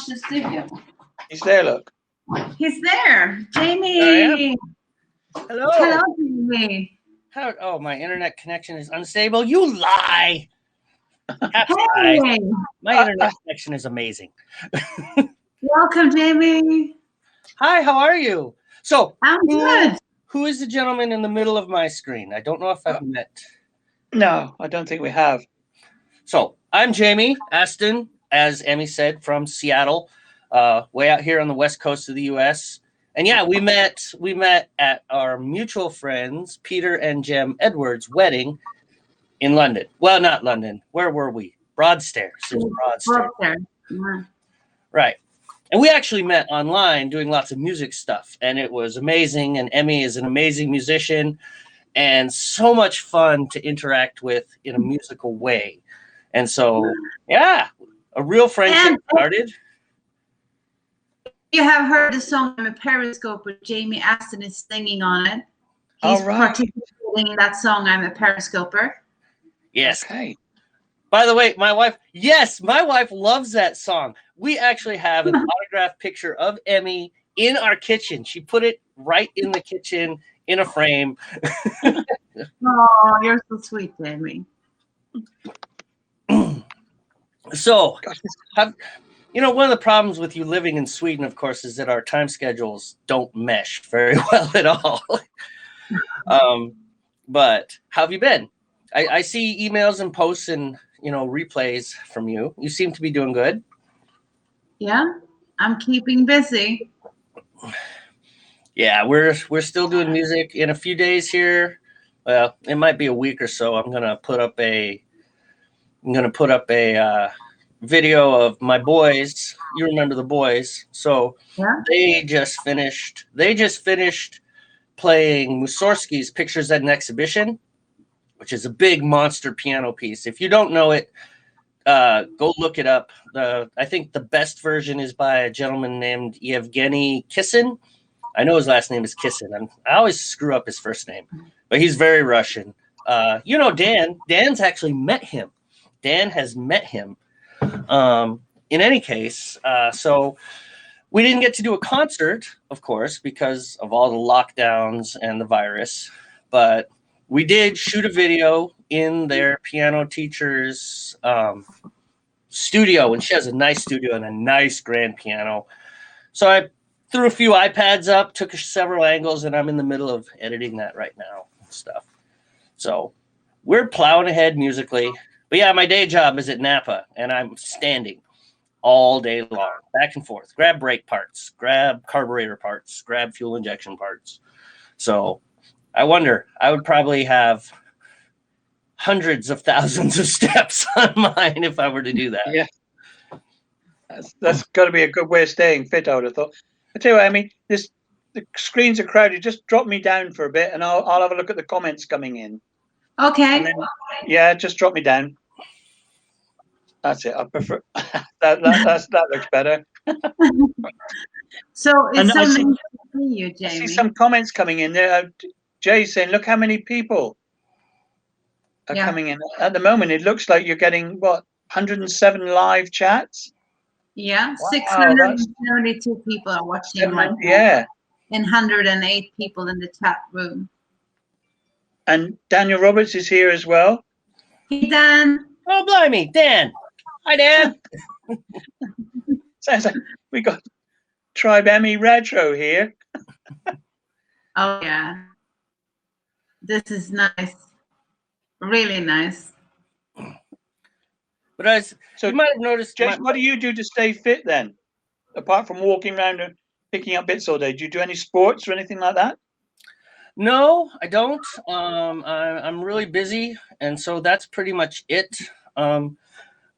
watch the studio. He's there, look. He's there. Jamie. There I am. Hello. Hello, Jamie. Oh, my internet connection is unstable. You lie. Hey. My internet connection is amazing. Welcome, Jamie. Hi, how are you? So, I'm good. Who is the gentleman in the middle of my screen? I don't know if I've met. No, I don't think we have. So, I'm Jamie Aston, as Emmy said, from Seattle, way out here on the west coast of the U.S. And yeah, we met at our mutual friends, Peter and Jem Edwards' wedding in London. Well, not London. Where were we? Broadstairs. It was Broadstairs. Yeah. Right. And we actually met online doing lots of music stuff, and it was amazing. And Emmy is an amazing musician and so much fun to interact with in a musical way. And so, yeah, a real friendship started. You have heard the song I'm a Periscoper. Jamie Aston is singing on it. He's participating in that song, I'm a Periscoper. Yes. Okay. By the way, my wife loves that song. We actually have an autographed picture of Emmy in our kitchen. She put it right in the kitchen in a frame. Oh, you're so sweet, Jamie. So, one of the problems with you living in Sweden, of course, is that our time schedules don't mesh very well at all. But how have you been? I see emails and posts and replays from you. You seem to be doing good. Yeah, I'm keeping busy. Yeah, we're still doing music. In a few days here, well, it might be a week or so. I'm gonna put up a video of my boys. You remember the boys? So yeah. They just finished playing Mussorgsky's Pictures at an Exhibition, which is a big monster piano piece. If you don't know it, go look it up. I think the best version is by a gentleman named Yevgeny Kissin. I know his last name is Kissin. I always screw up his first name, but he's very Russian. Dan. Dan's actually met him. Dan has met him. In any case, so we didn't get to do a concert, of course, because of all the lockdowns and the virus, but we did shoot a video in their piano teacher's studio, and she has a nice studio and a nice grand piano. So I threw a few iPads up, took several angles, and I'm in the middle of editing that right now and stuff. So we're plowing ahead musically. But yeah, my day job is at Napa, and I'm standing all day long, back and forth. Grab brake parts, grab carburetor parts, grab fuel injection parts. So I wonder, I would probably have hundreds of thousands of steps on mine if I were to do that. Yeah. That's got to be a good way of staying fit, I would have thought. I tell you what, I mean, the screens are crowded. Just drop me down for a bit, and I'll have a look at the comments coming in. Okay. And then, yeah, just drop me down. That's it. I prefer that looks better. So it's so nice to see you, Jamie. I see some comments coming in there. Jay saying, "Look how many people are coming in at the moment." It looks like you're getting 107 live chats. Yeah, wow, 672 people are watching right now. Yeah, and 108 people in the chat room. And Daniel Roberts is here as well. Hey, Dan. Oh, blimey, Dan. Hi, Dan. Sounds like we got Tribe Emmy Retro here. Oh, yeah. This is nice. Really nice. But you might have noticed, Jason, what do you do to stay fit then? Apart from walking around and picking up bits all day, do you do any sports or anything like that? No, I don't. I'm really busy, and so that's pretty much it.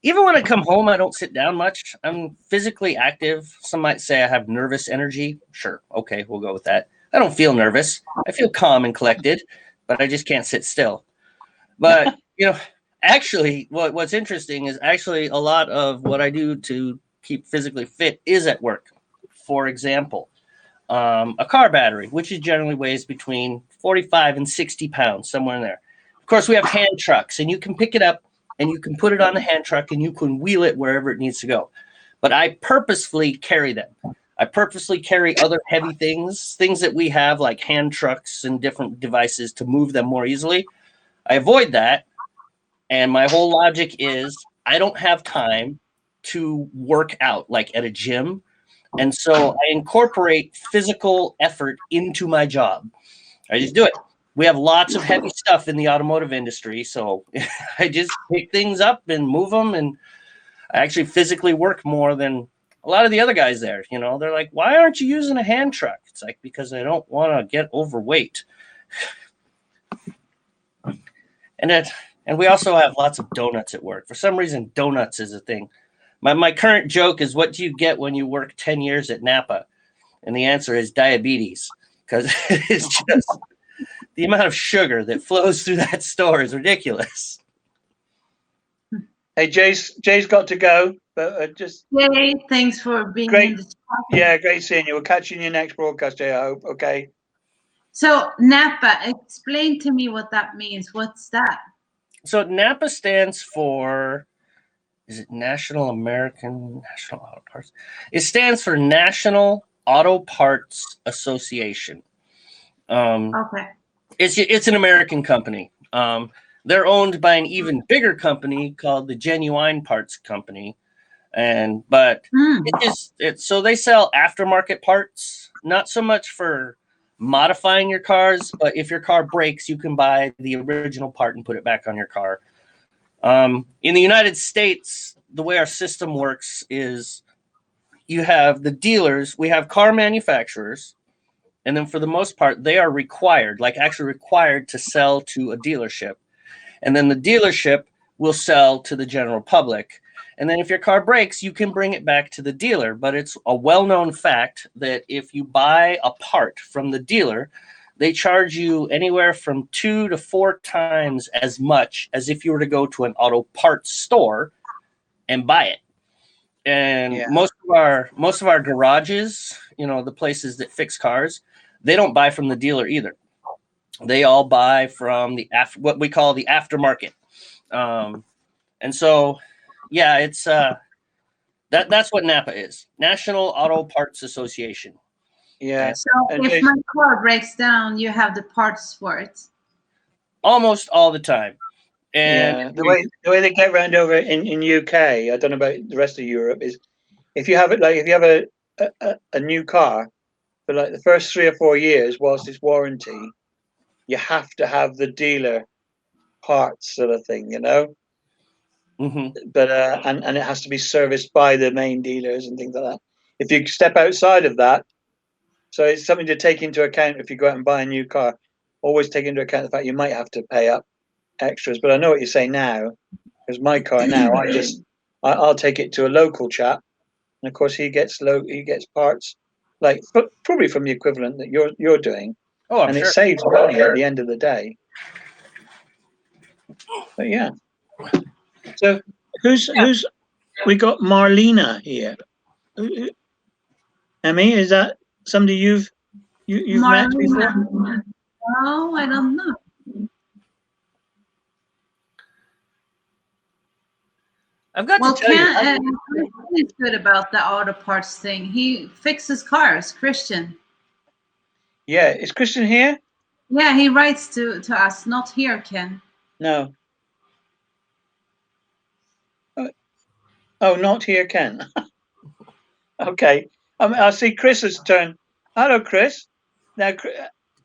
Even when I come home, I don't sit down much. I'm physically active. Some might say I have nervous energy. Sure, okay, we'll go with that. I don't feel nervous. I feel calm and collected, but I just can't sit still. But, actually, what's interesting is actually a lot of what I do to keep physically fit is at work. For example, a car battery, which generally weighs between 45 and 60 pounds, somewhere in there. Of course, we have hand trucks, and you can pick it up and you can put it on the hand truck and you can wheel it wherever it needs to go. but I purposefully carry them. I purposely carry other heavy things that we have like hand trucks and different devices to move them more easily. I avoid that. And my whole logic is I don't have time to work out like at a gym. And so I incorporate physical effort into my job. I just do it. We have lots of heavy stuff in the automotive industry. So I just pick things up and move them. And I actually physically work more than a lot of the other guys there. You know, they're like, why aren't you using a hand truck? It's like, because I don't want to get overweight. And we also have lots of donuts at work. For some reason, donuts is a thing. My current joke is, what do you get when you work 10 years at Napa? And the answer is diabetes, because it's just the amount of sugar that flows through that store is ridiculous. Hey, Jay's got to go, but just Yay, thanks for being great. in the chat. Yeah, great seeing you. We'll catch you in your next broadcast, Jay, I hope. Okay. So Napa, explain to me what that means. What's that? So NAPA stands for, is it National Auto Parts? It stands for National Auto Parts Association. Okay. It's an American company. They're owned by an even bigger company called the Genuine Parts Company, but so they sell aftermarket parts, not so much for modifying your cars, but if your car breaks, you can buy the original part and put it back on your car. In the United States, the way our system works is you have the dealers, we have car manufacturers, and then for the most part, they are required to sell to a dealership. And then the dealership will sell to the general public. And then if your car breaks, you can bring it back to the dealer. But it's a well-known fact that if you buy a part from the dealer, they charge you anywhere from 2 to 4 times as much as if you were to go to an auto parts store and buy it. And most of our garages, you know, the places that fix cars, they don't buy from the dealer either. They all buy from what we call the aftermarket. And so, yeah, it's that's what NAPA is, National Auto Parts Association. Yeah. So if my car breaks down, you have the parts for it. Almost all the time. And the way they get around over in UK, I don't know about the rest of Europe, is if you have a new car for like the first 3 or 4 years whilst it's warranty, you have to have the dealer parts sort of thing, you know. Mm-hmm. But and it has to be serviced by the main dealers and things like that. If you step outside of that, so it's something to take into account if you go out and buy a new car. Always take into account the fact you might have to pay up extras. But I know what you're saying now, because my car now, I'll take it to a local chap, and of course he gets parts like probably from the equivalent that you're doing. Oh, I'm and sure. It saves money at the end of the day. But yeah. So who's we got Marlena here. Emmy, is that somebody you've met before? No, I don't know. I've got to tell you. He's good about the auto parts thing. He fixes cars, Christian. Yeah, is Christian here? Yeah, he writes to us. Not here, Ken. No. Oh, not here, Ken. Okay. I see Chris's turn. Hello, Chris. Now,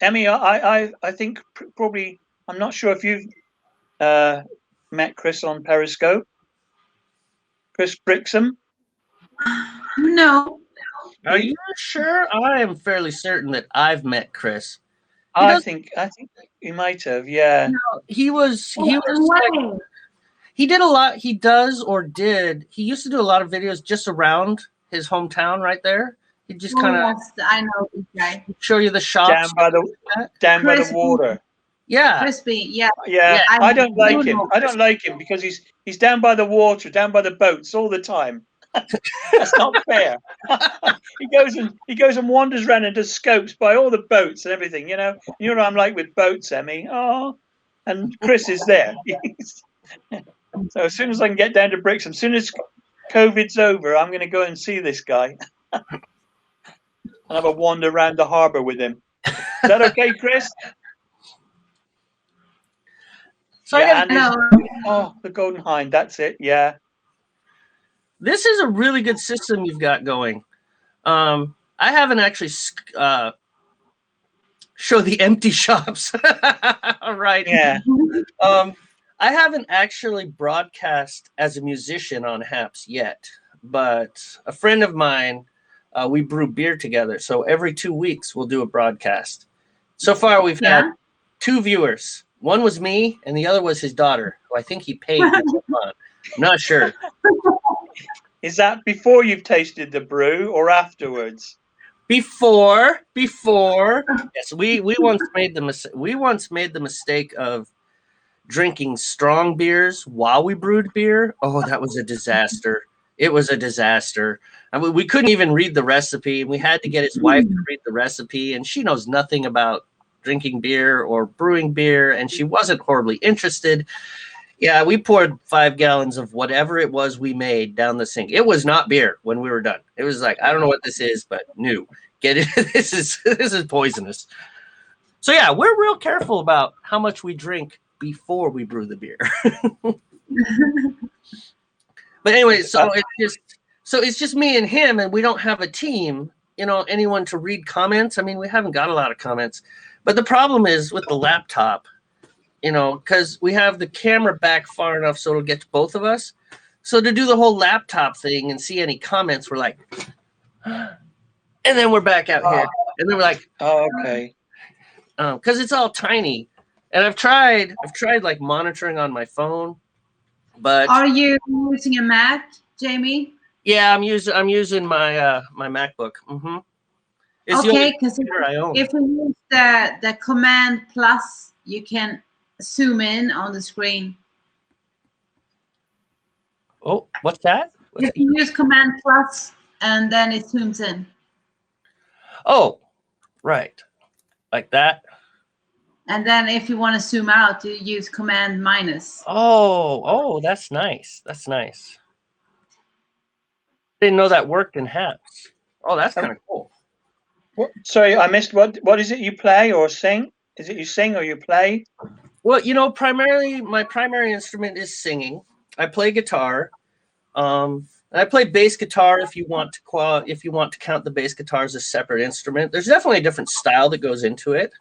Emmy, I think probably, I'm not sure if you've met Chris on Periscope. Chris Brixham? No. Are you sure? I am fairly certain that I've met Chris. I think you might have, yeah. No, he did a lot. He used to do a lot of videos just around his hometown right there. He just kind of, I know this guy. Show you the shops down by the water. Yeah. Crispy, yeah. Yeah, I don't like him. I don't like him because he's down by the water, down by the boats all the time. That's not fair. he goes and wanders around and does scopes by all the boats and everything, you know. You know what I'm like with boats, Emmy. Oh, and Chris is there. So as soon as I can get down to Brixham, as soon as COVID's over, I'm going to go and see this guy and have a wander around the harbour with him. Is that okay, Chris? So Yeah, I guess oh, the Golden Hind. That's it. Yeah. this is a really good system you've got going. I haven't actually show the empty shops. Right. Yeah. I haven't actually broadcast as a musician on Haps yet, but a friend of mine, we brew beer together. So every 2 weeks we'll do a broadcast. So far we've had 2 viewers. One was me and the other was his daughter, who I think he paid to come on. I'm not sure. Is that before you've tasted the brew or afterwards? Before. Yes, we once made the mistake of drinking strong beers while we brewed beer. Oh, that was a disaster. It was a disaster. I mean, we couldn't even read the recipe. We had to get his wife to read the recipe, and she knows nothing about drinking beer or brewing beer, and she wasn't horribly interested. Yeah, we poured 5 gallons of whatever it was we made down the sink. It was not beer when we were done. It was like, I don't know what this is, but new. Get it? This is poisonous. So yeah, we're real careful about how much we drink before we brew the beer. But anyway, so it's just me and him, and we don't have a team, anyone to read comments. I mean, we haven't got a lot of comments. But the problem is with the laptop, because we have the camera back far enough so it'll get to both of us. So to do the whole laptop thing and see any comments, we're like, and then we're back out here. And then we're like, oh, okay. Because it's all tiny. And I've tried like monitoring on my phone, but are you using a Mac, Jamie? Yeah, I'm using my my MacBook. Mm-hmm. It's okay, because if we use the Command Plus, you can zoom in on the screen. Oh, what's that? If you use Command Plus, and then it zooms in. Oh, right, like that. And then if you want to zoom out, you use Command minus. Oh, that's nice. That's nice. Didn't know that worked in Haps. Oh, that's kind of cool. Sorry, I missed. What is it you play or sing? Is it you sing or you play? Well, primarily my primary instrument is singing. I play guitar. And I play bass guitar if you want to count the bass guitar as a separate instrument. There's definitely a different style that goes into it.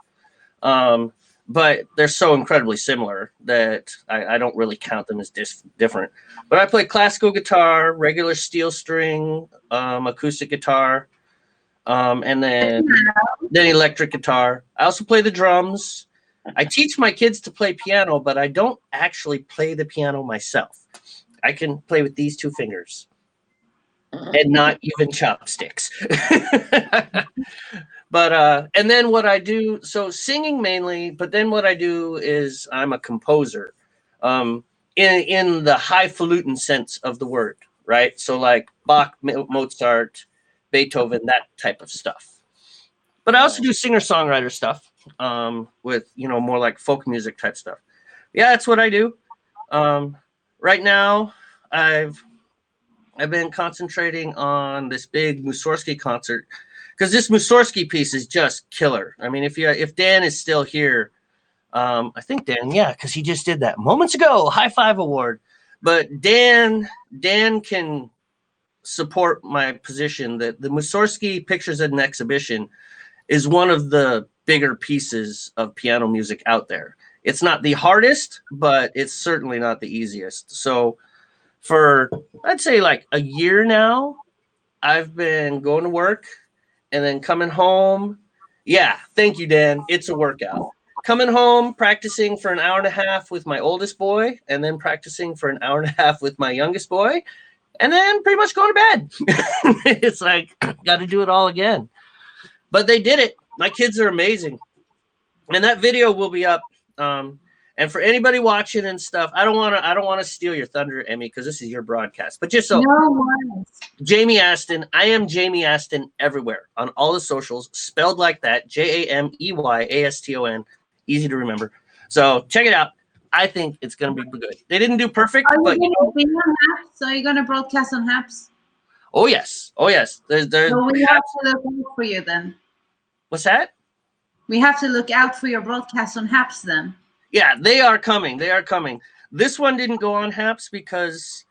But they're so incredibly similar that I don't really count them as different. But I play classical guitar, regular steel string, acoustic guitar, and then electric guitar. I also play the drums. I teach my kids to play piano, but I don't actually play the piano myself. I can play with these 2 fingers and not even chopsticks. But and then what I do, so singing mainly, but then what I do is I'm a composer, in the highfalutin sense of the word, right? So like Bach, Mozart, Beethoven, that type of stuff. But I also do singer-songwriter stuff, with more like folk music type stuff. Yeah, that's what I do. Right now, I've been concentrating on this big Mussorgsky concert. Because this Mussorgsky piece is just killer. I mean, if Dan is still here, I think Dan, yeah, because he just did that moments ago, high five award. But Dan can support my position that the Mussorgsky Pictures at an Exhibition is one of the bigger pieces of piano music out there. It's not the hardest, but it's certainly not the easiest. So for, I'd say like a year now, I've been going to work, and then coming home. Yeah, thank you, Dan. It's a workout. Coming home, practicing for an hour and a half with my oldest boy, and then practicing for an hour and a half with my youngest boy, and then pretty much going to bed. It's like, got to do it all again. But they did it. My kids are amazing. And that video will be up. And for anybody watching and stuff, I don't want to steal your thunder, Emmy, because this is your broadcast. But just so Jamie Aston, I am Jamie Aston everywhere on all the socials, spelled like that, JAMEYASTON, easy to remember. So check it out. I think it's going to be good. They didn't do perfect, Are you but going to be on HAPS? Are you going to broadcast on HAPS? oh yes. There's So we have to look out for you then. what's that? We have to look out for your broadcast on HAPS then. Yeah, they are coming. They are coming. This one didn't go on HAPS because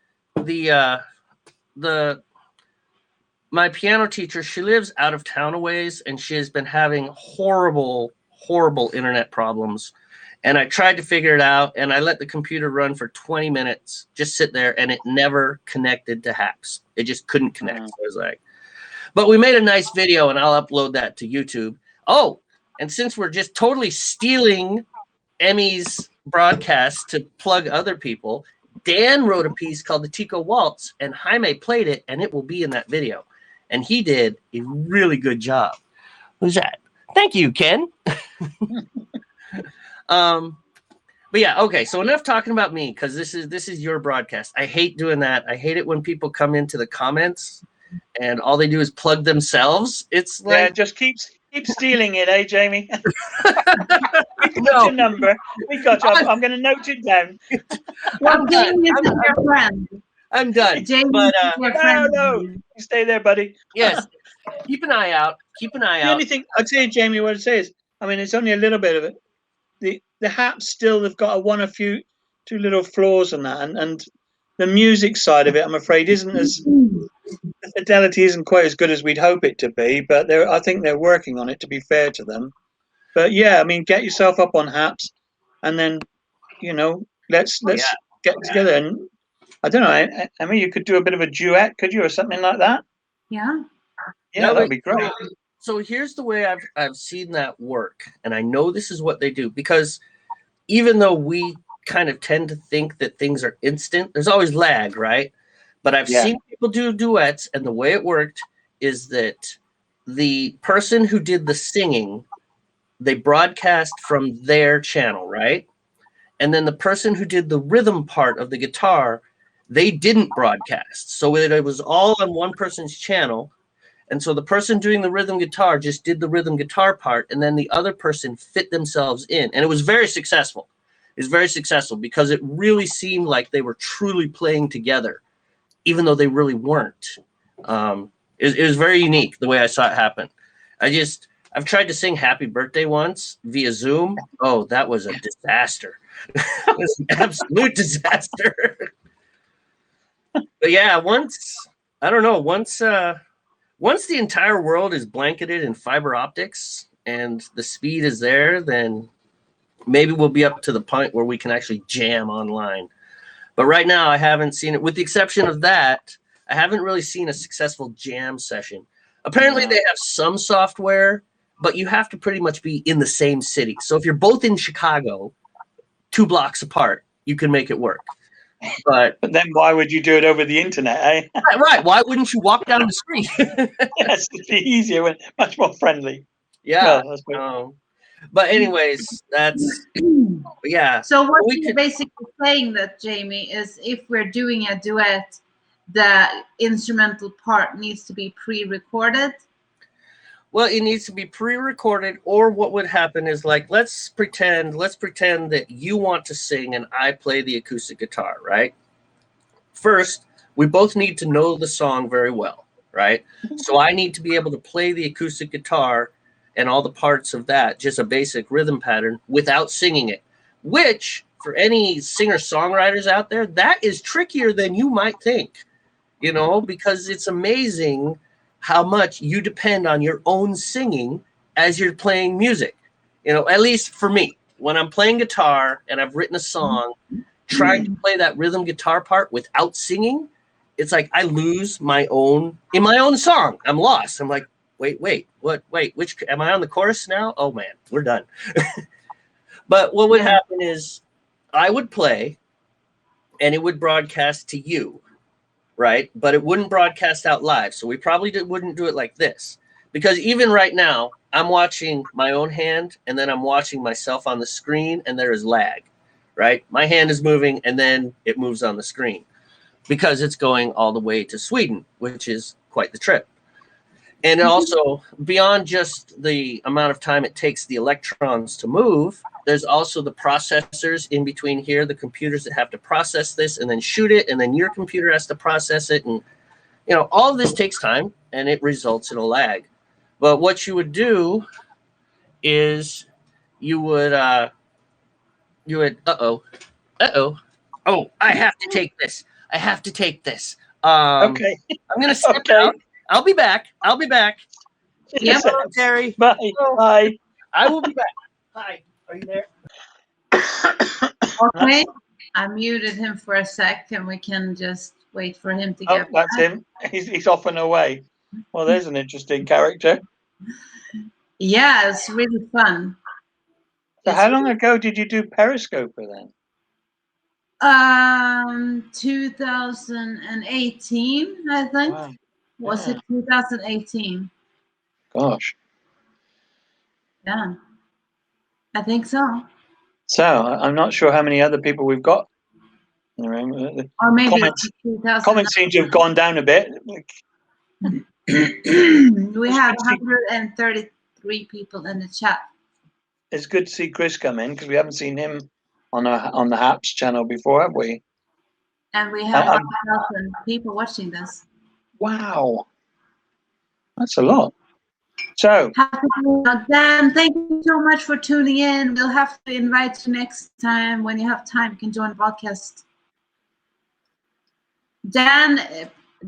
my piano teacher, she lives out of town a ways, and she has been having horrible internet problems. And I tried to figure it out, and I let the computer run for 20 minutes, just sit there, and it never connected to HAPS. It just couldn't connect. So I was like, but we made a nice video, and I'll upload that to YouTube. Oh, and since we're just totally stealing Emmy's broadcast to plug other people, Dan wrote a piece called the Tico Waltz, and Jaime played it, and it will be in that video. And he did a really good job. Who's that? Thank you, Ken. But yeah, okay. So enough talking about me, because this is your broadcast. I hate doing that. I hate it when people come into the comments and all they do is plug themselves. It's like, yeah, just keep stealing it, eh, Jamie? We got No. your number. We got you. I'm going to note it down. Well, I'm done. Jamie is your friend. I'm done. Jamie But is your friend. No. You stay there, buddy. yes, keep an eye out. Keep an eye The out. only thing I'd say, Jamie, what I'd say is, I mean, it's only a little bit of it. The HAPs still have got two little flaws in that, and the music side of it, I'm afraid, isn't as the fidelity isn't quite as good as we'd hope it to be. But I think they're working on it, to be fair to them. But yeah, I mean, get yourself up on HAPs, and then let's get together. And I don't know. I mean, you could do a bit of a duet, could you, or something like that? Yeah. Yeah, that'd be great. So here's the way I've seen that work, and I know this is what they do, because even though we kind of tend to think that things are instant, there's always lag, right? But I've seen people do duets, and the way it worked is that the person who did the singing, they broadcast from their channel, right? And then the person who did the rhythm part of the guitar, they didn't broadcast. So it was all on one person's channel. And so the person doing the rhythm guitar just did the rhythm guitar part, and then the other person fit themselves in. And it was very successful. It was very successful because it really seemed like they were truly playing together, even though they really weren't. It was very unique the way I saw it happen. I've tried to sing Happy Birthday once via Zoom. Oh, that was a disaster. It was an absolute disaster. But yeah, once the entire world is blanketed in fiber optics and the speed is there, then maybe we'll be up to the point where we can actually jam online. But right now, I haven't seen it. With the exception of that, I haven't really seen a successful jam session. Apparently, they have some software, but you have to pretty much be in the same city. So if you're both in Chicago, 2 blocks apart, you can make it work. But then why would you do it over the internet, eh? right. Why wouldn't you walk down the street? Yes, it'd be easier, much more friendly. Yeah. Well, but anyways, yeah. So what you're basically saying that, Jamie, is if we're doing a duet, the instrumental part needs to be pre-recorded. Well, it needs to be pre-recorded, or what would happen is, like, let's pretend that you want to sing and I play the acoustic guitar, right? First, we both need to know the song very well, right? So I need to be able to play the acoustic guitar and all the parts of that, just a basic rhythm pattern, without singing it, which for any singer-songwriters out there, that is trickier than you might think, because it's amazing how much you depend on your own singing as you're playing music. At least for me, when I'm playing guitar and I've written a song, trying to play that rhythm guitar part without singing, it's like I lose in my own song. I'm lost. I'm like, wait, which, am I on the chorus now? Oh man, we're done. But what would happen is I would play and it would broadcast to you, right? But it wouldn't broadcast out live. So we probably wouldn't do it like this, because even right now, I'm watching my own hand and then I'm watching myself on the screen, and there is lag, right? My hand is moving and then it moves on the screen because it's going all the way to Sweden, which is quite the trip. And also, beyond just the amount of time it takes the electrons to move, There's also the processors in between here, the computers that have to process this and then shoot it, and then your computer has to process it. And, all of this takes time and it results in a lag. But what you would do is you would, oh, I have to take this. Okay. I'm going to step Okay. out. I'll be back. Yep. Hello, Terry. Bye. Bye. I will be back. Hi. Are you there? Okay. I muted him for a sec, and we can just wait for him to Oh, get that's back. him. He's off and away. Well, there's an interesting character. Yeah, it's really fun. So how long ago did you do Periscoper then? 2018, I think. Wow. Was Yeah. it 2018? Gosh. Yeah, I think so. So I'm not sure how many other people we've got in the room. Or maybe Comments- 2000. Comments seem to have gone down a bit. We have 133 people in the chat. It's good to see Chris come in because we haven't seen him on the Haps channel before, have we? And we have Um, 1,000 people watching this. Wow. That's a lot. So, Dan, thank you so much for tuning in. We'll have to invite you next time. When you have time, you can join the podcast.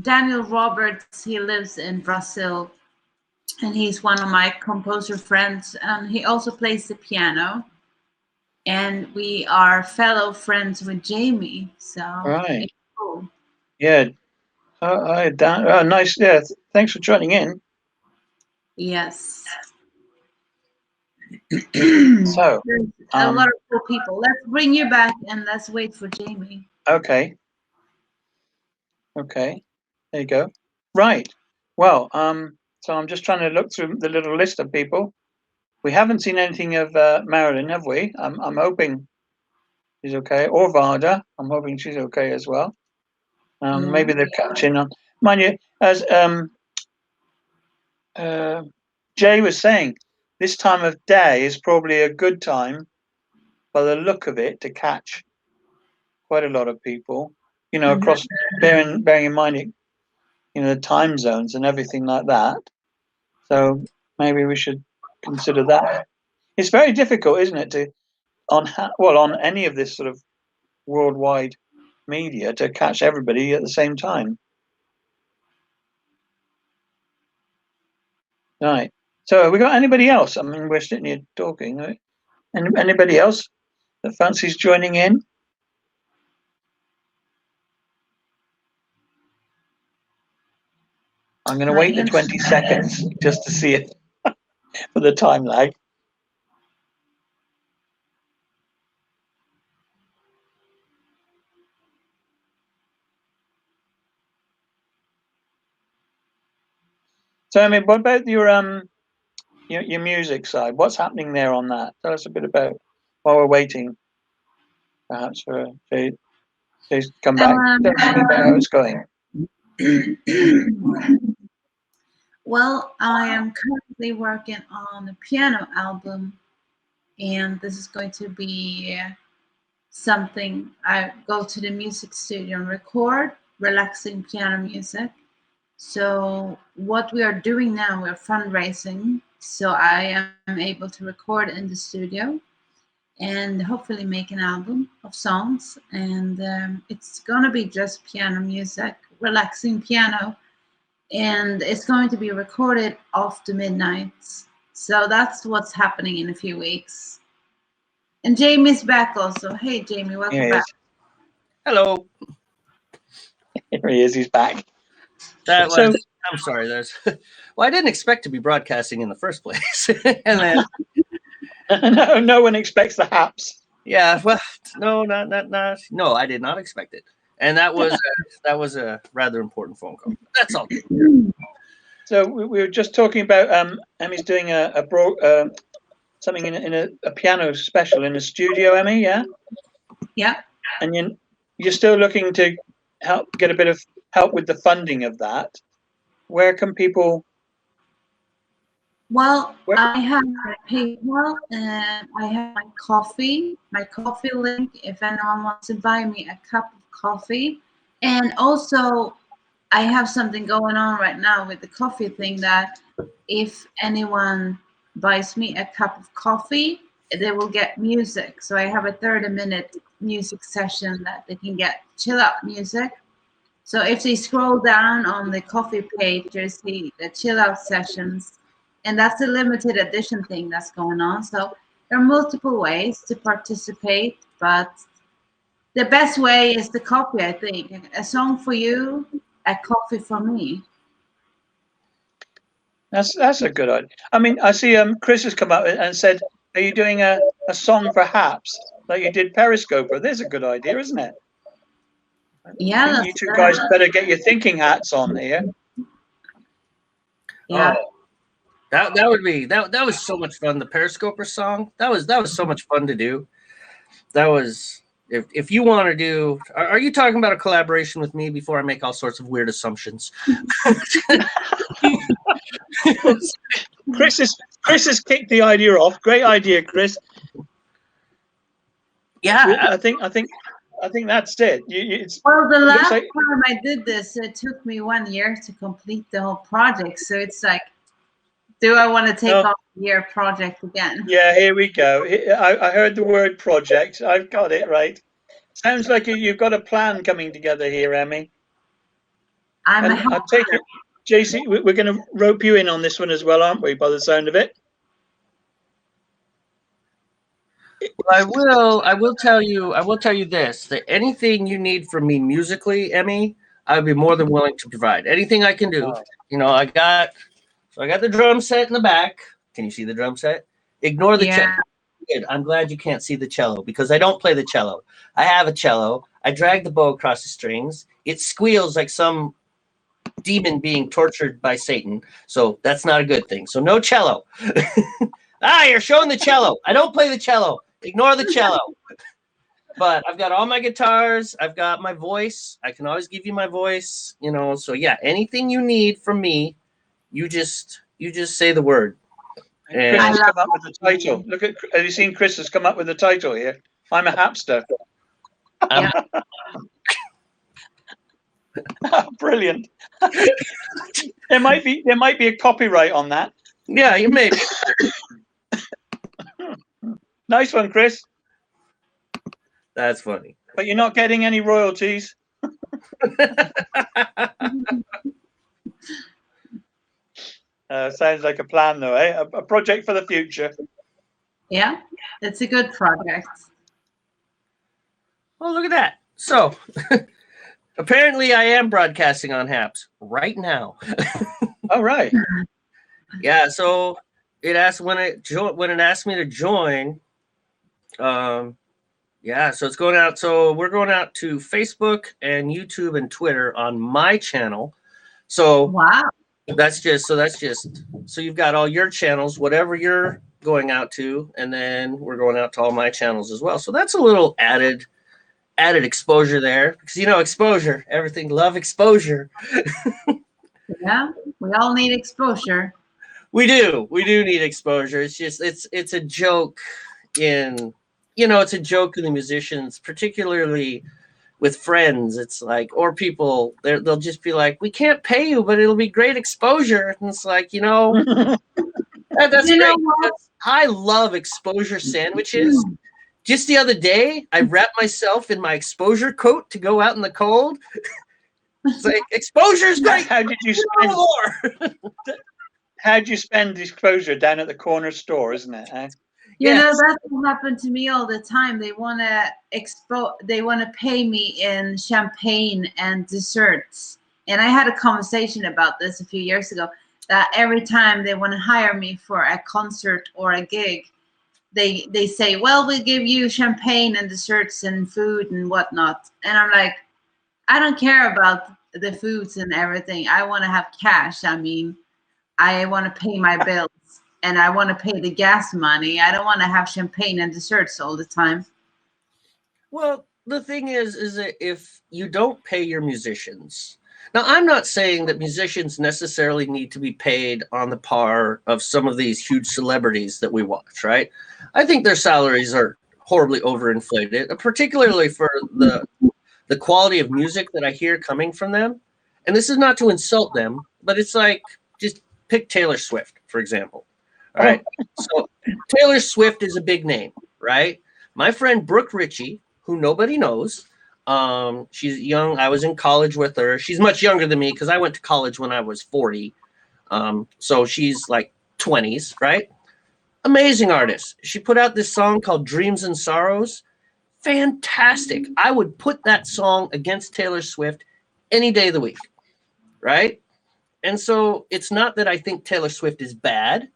Daniel Roberts, he lives in Brazil, and he's one of my composer friends, and he also plays the piano. And we are fellow friends with Jamie, so right. it's cool. Yeah. Hi, Dan. Oh, nice. Yeah. Thanks for joining in. Yes. So, there's a lot of cool people. Let's bring you back and let's wait for Jamie. okay. There you go. Right. Well, so I'm just trying to look through the little list of people. We haven't seen anything of Marilyn, have we? I'm hoping she's okay. Or Vada. I'm hoping she's okay as well. Maybe they're catching on. Mind you, as Jay was saying, this time of day is probably a good time, by the look of it, to catch quite a lot of people. Across bearing in mind, the time zones and everything like that. So maybe we should consider that. It's very difficult, isn't it, on any of this sort of worldwide media to catch everybody at the same time. Right. So have we got anybody else? I mean, we're sitting here talking. Right? Anybody else that fancies joining in? I'm going to wait the 20 seconds just to see it for the time lag. So, I mean, what about your music side? What's happening there on that? Tell us a bit about while we're waiting, perhaps for Jay to come back. Tell us about how it's going. Well, I am currently working on a piano album, and this is going to be something I go to the music studio and record, relaxing piano music. So what we are doing now, we're fundraising, so I am able to record in the studio and hopefully make an album of songs. And it's gonna be just piano music, relaxing piano, and it's going to be recorded after midnight. So that's what's happening in a few weeks. And Jamie's back also. Hey, Jamie, welcome Here he back. is. Hello. Here he is. He's back. That So- was. I'm sorry. Well, I didn't expect to be broadcasting in the first place, and then no one expects the haps. yeah. Well, no, not. No, I did not expect it, and that was a rather important phone call. That's all. So we were just talking about Emmy's doing something in a piano special in a studio, Emmy, yeah? Yeah. And you're still looking to get a bit of help with the funding of that. Where can people Well, Where- I have my PayPal and I have my coffee link if anyone wants to buy me a cup of coffee. And also, I have something going on right now with the coffee thing that if anyone buys me a cup of coffee, they will get music. So I have a 30-minute music session that they can get chill out music. So if they scroll down on the coffee page, they see the chill out sessions, and that's a limited edition thing that's going on. So there are multiple ways to participate, but the best way is the coffee, I think. A song for you, a coffee for me. That's a good idea. I mean, I see Chris has come up and said, "Are you doing a song for Haps like you did Periscoper?" There's a good idea, isn't it? Yeah, I think you two guys better get your thinking hats on here. yeah. Oh, that would be that was so much fun. The Periscoper song, that was so much fun to do. That was if you want to do, are you talking about a collaboration with me before I make all sorts of weird assumptions? Chris has kicked the idea off. Great idea, Chris. Yeah, I think that's it. It's Well, the last like- time I did this, it took me 1 year to complete the whole project. So it's like, do I want to take No. on a year project again? Yeah, here we go. I heard the word project. I've got it right. Sounds like you've got a plan coming together here, Emmy. I'm And a I take it, JC, we're going to rope you in on this one as well, aren't we? By the sound of it. I will tell you this, that anything you need from me musically, Emmy, I'd be more than willing to provide. Anything I can do. You know, I got the drum set in the back. Can you see the drum set? Ignore the cello. Good. I'm glad you can't see the cello because I don't play the cello. I have a cello. I drag the bow across the strings. It squeals like some demon being tortured by Satan. So that's not a good thing. So no cello. You're showing the cello. I don't play the cello. Ignore the cello. But I've got all my guitars. I've got my voice. I can always give you my voice, you know. So yeah, anything you need from me, you just say the word. Chris has come up with the title. Look at, have you seen Chris has come up with the title here? I'm a Hapster. Brilliant. there might be a copyright on that. Yeah, you may. Nice one, Chris. That's funny. But you're not getting any royalties. Sounds like a plan, though, eh? A project for the future. Yeah, it's a good project. Oh, look at that. So, apparently I am broadcasting on Haps right now. All right. Yeah, so it asked when it asked me to join. Yeah, so it's going out. So we're going out to Facebook and YouTube and Twitter on my channel. So Wow. that's just so you've got all your channels, whatever you're going out to, and then we're going out to all my channels as well. So that's a little added exposure there, because exposure, everything, love exposure. Yeah, we all need exposure. We do need exposure. It's just it's a joke in it's a joke in the musicians, particularly with friends. It's like, or people, they'll just be like, we can't pay you, but it'll be great exposure. And it's like, that's great. I love exposure sandwiches. Just the other day, I wrapped myself in my exposure coat to go out in the cold. It's like, exposure's great. How did you spend exposure down at the corner store, isn't it? Eh? That's what happened to me all the time. They want to pay me in champagne and desserts. And I had a conversation about this a few years ago, that every time they want to hire me for a concert or a gig, they say, well, we'll give you champagne and desserts and food and whatnot. And I'm like, I don't care about the foods and everything. I want to have cash. I mean, I want to pay my bills. And I want to pay the gas money. I don't want to have champagne and desserts all the time. Well, the thing is that if you don't pay your musicians, Now, I'm not saying that musicians necessarily need to be paid on the par of some of these huge celebrities that we watch, right? I think their salaries are horribly overinflated, particularly for the quality of music that I hear coming from them. And this is not to insult them, but it's like, just pick Taylor Swift, for example. All right. So Taylor Swift is a big name, right? My friend Brooke Ritchie, who nobody knows, she's young. I was in college with her. She's much younger than me because I went to college when I was 40. So she's like 20s, right? Amazing artist. She put out this song called Dreams and Sorrows. Fantastic. I would put that song against Taylor Swift any day of the week, right? And so it's not that I think Taylor Swift is bad.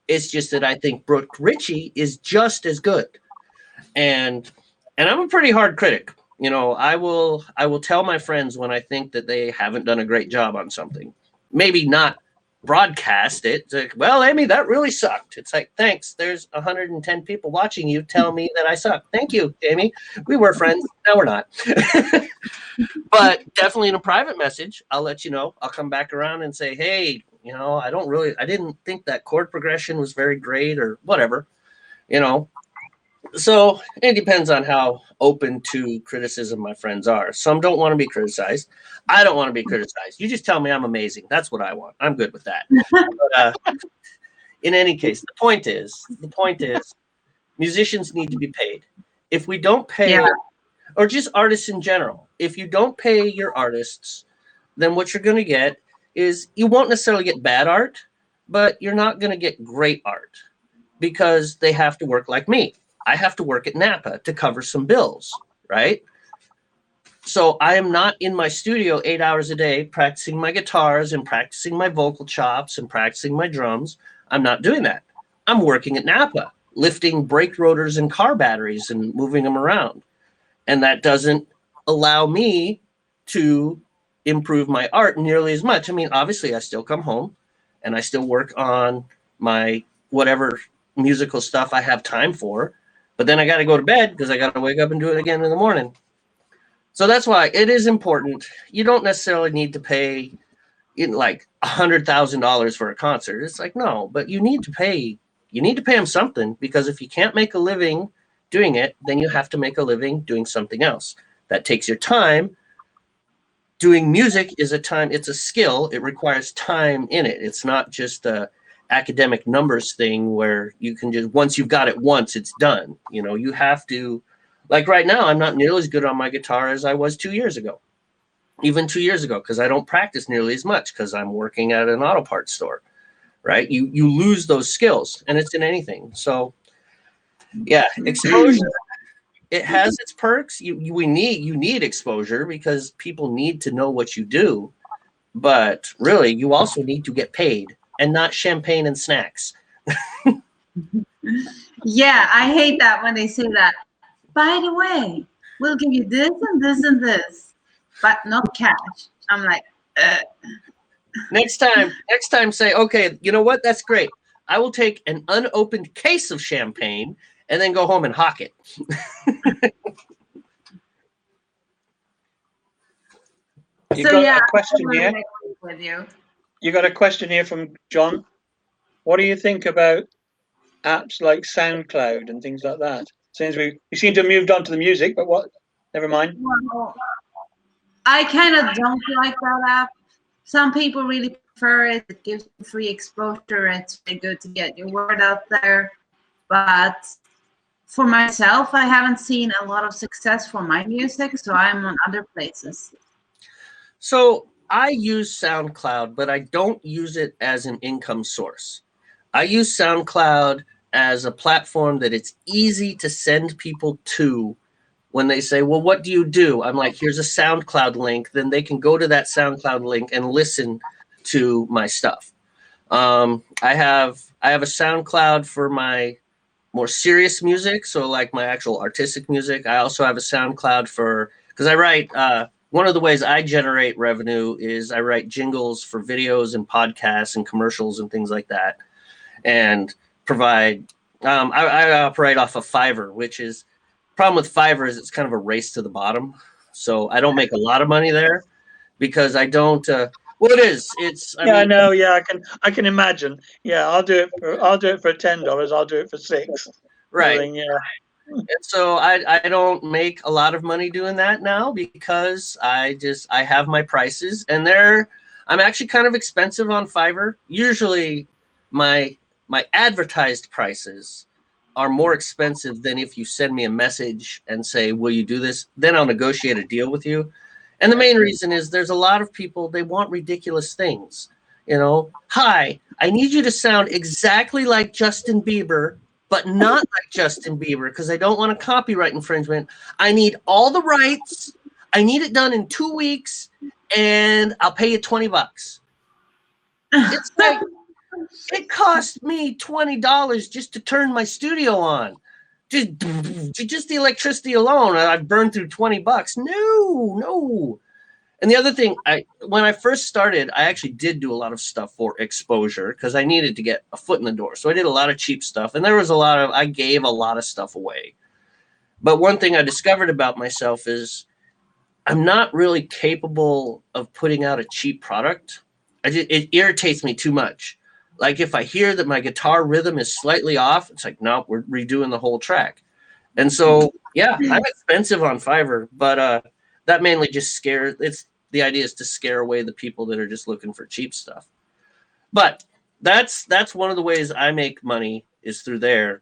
It's just that I think Brooke Ritchie is just as good. And I'm a pretty hard critic. You know, I will tell my friends when I think that they haven't done a great job on something. Maybe not broadcast it. It's like, well, Amy, that really sucked. It's like, thanks. There's 110 people watching you tell me that I suck. Thank you, Amy. We were friends. Now we're not. But definitely in a private message, I'll let you know. I'll come back around and say, hey, you know, I didn't think that chord progression was very great or whatever, you know. So it depends on how open to criticism my friends are. Some don't want to be criticized. I don't want to be criticized. You just tell me I'm amazing. That's what I want. I'm good with that. But, in any case, the point is, musicians need to be paid. If we don't pay, or just artists in general, if you don't pay your artists, then what you're going to get is you won't necessarily get bad art, but you're not going to get great art because they have to work like me. I have to work at Napa to cover some bills, right? So I am not in my studio 8 hours a day practicing my guitars and practicing my vocal chops and practicing my drums. I'm not doing that. I'm working at Napa, lifting brake rotors and car batteries and moving them around. And that doesn't allow me to improve my art nearly as much. I mean, obviously, I still come home and I still work on my whatever musical stuff I have time for. But then I got to go to bed because I got to wake up and do it again in the morning. So that's why it is important. You don't necessarily need to pay like $100,000 for a concert. It's like, no, but you need to pay them something, because if you can't make a living doing it, then you have to make a living doing something else. That takes your time. Doing music is it's a skill. It requires time in it. It's not just a academic numbers thing where you can just, once you've got it once, it's done. You know, you have to, like right now, I'm not nearly as good on my guitar as I was 2 years ago. Even 2 years ago, because I don't practice nearly as much because I'm working at an auto parts store, right? You lose those skills, and it's in anything. So yeah, exposure, it has its perks. You need exposure because people need to know what you do. But really, you also need to get paid, and not champagne and snacks. Yeah, I hate that when they say that. By the way, we'll give you this and this and this, but not cash. I'm like, Next time say, okay, you know what? That's great. I will take an unopened case of champagne and then go home and hawk it. You got a question I'm here. with you. You got a question here from John. What do you think about apps like SoundCloud and things like that? Since we seem to have moved on to the music, but what? Never mind. Well, I kind of don't like that app. Some people really prefer it. It gives you free exposure. It's really good to get your word out there. But for myself, I haven't seen a lot of success for my music, so I'm on other places. So I use SoundCloud, but I don't use it as an income source. I use SoundCloud as a platform that it's easy to send people to when they say, well, what do you do? I'm like, here's a SoundCloud link. Then they can go to that SoundCloud link and listen to my stuff. I have a SoundCloud for my more serious music. So like my actual artistic music. I also have a SoundCloud because I write, one of the ways I generate revenue is I write jingles for videos and podcasts and commercials and things like that, and provide. I operate off of Fiverr, which is problem with Fiverr is it's kind of a race to the bottom. So I don't make a lot of money there because I don't. Well, it is. It's. Yeah, I know. Yeah, I can imagine. Yeah, I'll do it for $10. I'll do it for $6. Right. Really, yeah. And so I don't make a lot of money doing that now because I have my prices, and I'm actually kind of expensive on Fiverr. Usually my advertised prices are more expensive than if you send me a message and say, will you do this? Then I'll negotiate a deal with you. And the main reason is there's a lot of people, they want ridiculous things. You know, hi, I need you to sound exactly like Justin Bieber, but not like Justin Bieber, because I don't want a copyright infringement. I need all the rights. I need it done in 2 weeks, and I'll pay you $20. It's like, it cost me $20 just to turn my studio on. Just the electricity alone, I've burned through $20. No. And the other thing, when I first started, I actually did do a lot of stuff for exposure because I needed to get a foot in the door. So I did a lot of cheap stuff, and I gave a lot of stuff away. But one thing I discovered about myself is I'm not really capable of putting out a cheap product. It irritates me too much. Like if I hear that my guitar rhythm is slightly off, it's like, no, we're redoing the whole track. And so, yeah, I'm expensive on Fiverr, but that mainly just scares. The idea is to scare away the people that are just looking for cheap stuff. But that's one of the ways I make money is through there.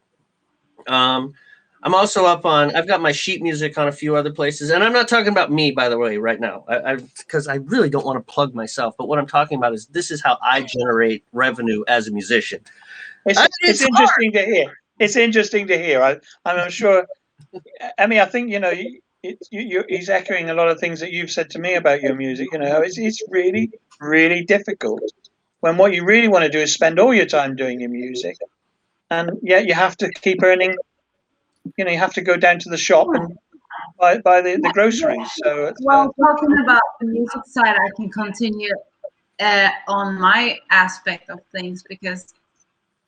I'm also I've got my sheet music on a few other places, and I'm not talking about me, by the way, right now, because I really don't want to plug myself. But what I'm talking about is this is how I generate revenue as a musician. It's interesting to hear. It's interesting to hear. I'm sure. I mean, I think he's echoing a lot of things that you've said to me about your music. You know, it's really, really difficult when what you really want to do is spend all your time doing your music, and yet you have to keep earning. You know, you have to go down to the shop and buy the groceries. So, talking about the music side, I can continue on my aspect of things because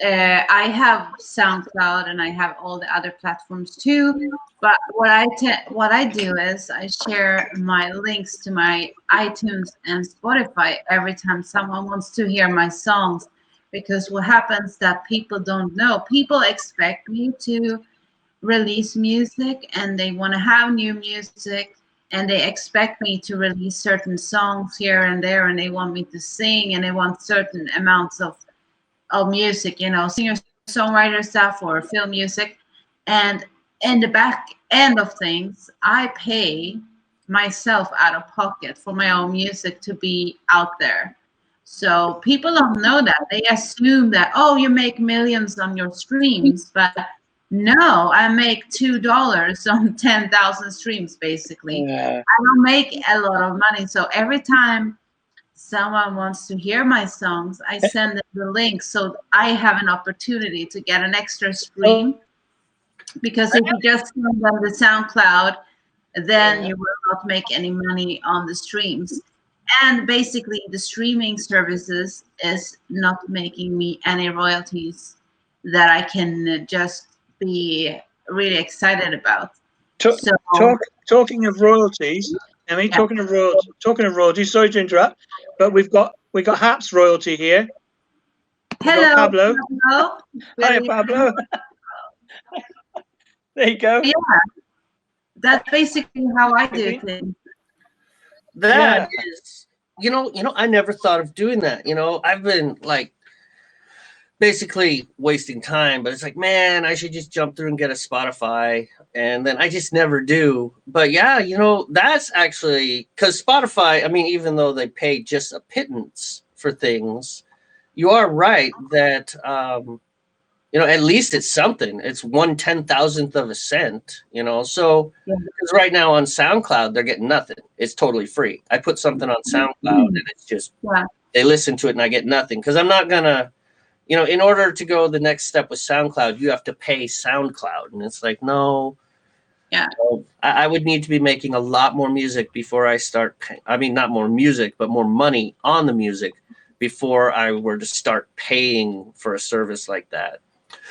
I have SoundCloud and I have all the other platforms too. But what I do is I share my links to my iTunes and Spotify every time someone wants to hear my songs, because what happens that people don't know, people expect me to release music and they want to have new music and they expect me to release certain songs here and there, and they want me to sing and they want certain amounts of music, you know, singer songwriter stuff or film music. And in the back end of things, I pay myself out of pocket for my own music to be out there. So people don't know that. They assume that, oh, you make millions on your streams, but no, I make $2 on 10,000 streams, basically. yeah. I don't make a lot of money. So every time someone wants to hear my songs, I send them the link so I have an opportunity to get an extra stream. Because if you just send them the SoundCloud, then you will not make any money on the streams. And basically, the streaming services is not making me any royalties that I can just be really excited about. Talking of royalties, I mean, talking of royalties. Sorry to interrupt, but we got Haps royalty here. Hello, Pablo. Pablo. Hi, Pablo. There you go. Yeah, that's basically how I do things. That is, you know, I never thought of doing that. You know, I've been like basically wasting time, but it's like, man, I should just jump through and get a Spotify, and then I just never do. But yeah, you know, that's actually because Spotify, I mean, even though they pay just a pittance for things, you are right that you know, at least it's something. It's 1/10,000th of a cent, you know. So because right now on SoundCloud they're getting nothing. It's totally free. I put something on SoundCloud and it's just they listen to it and I get nothing because I'm not gonna, you know, in order to go the next step with SoundCloud, you have to pay SoundCloud, and it's like, no. Yeah. So I would need to be making a lot more music before I start. I mean, not more music, but more money on the music before I were to start paying for a service like that.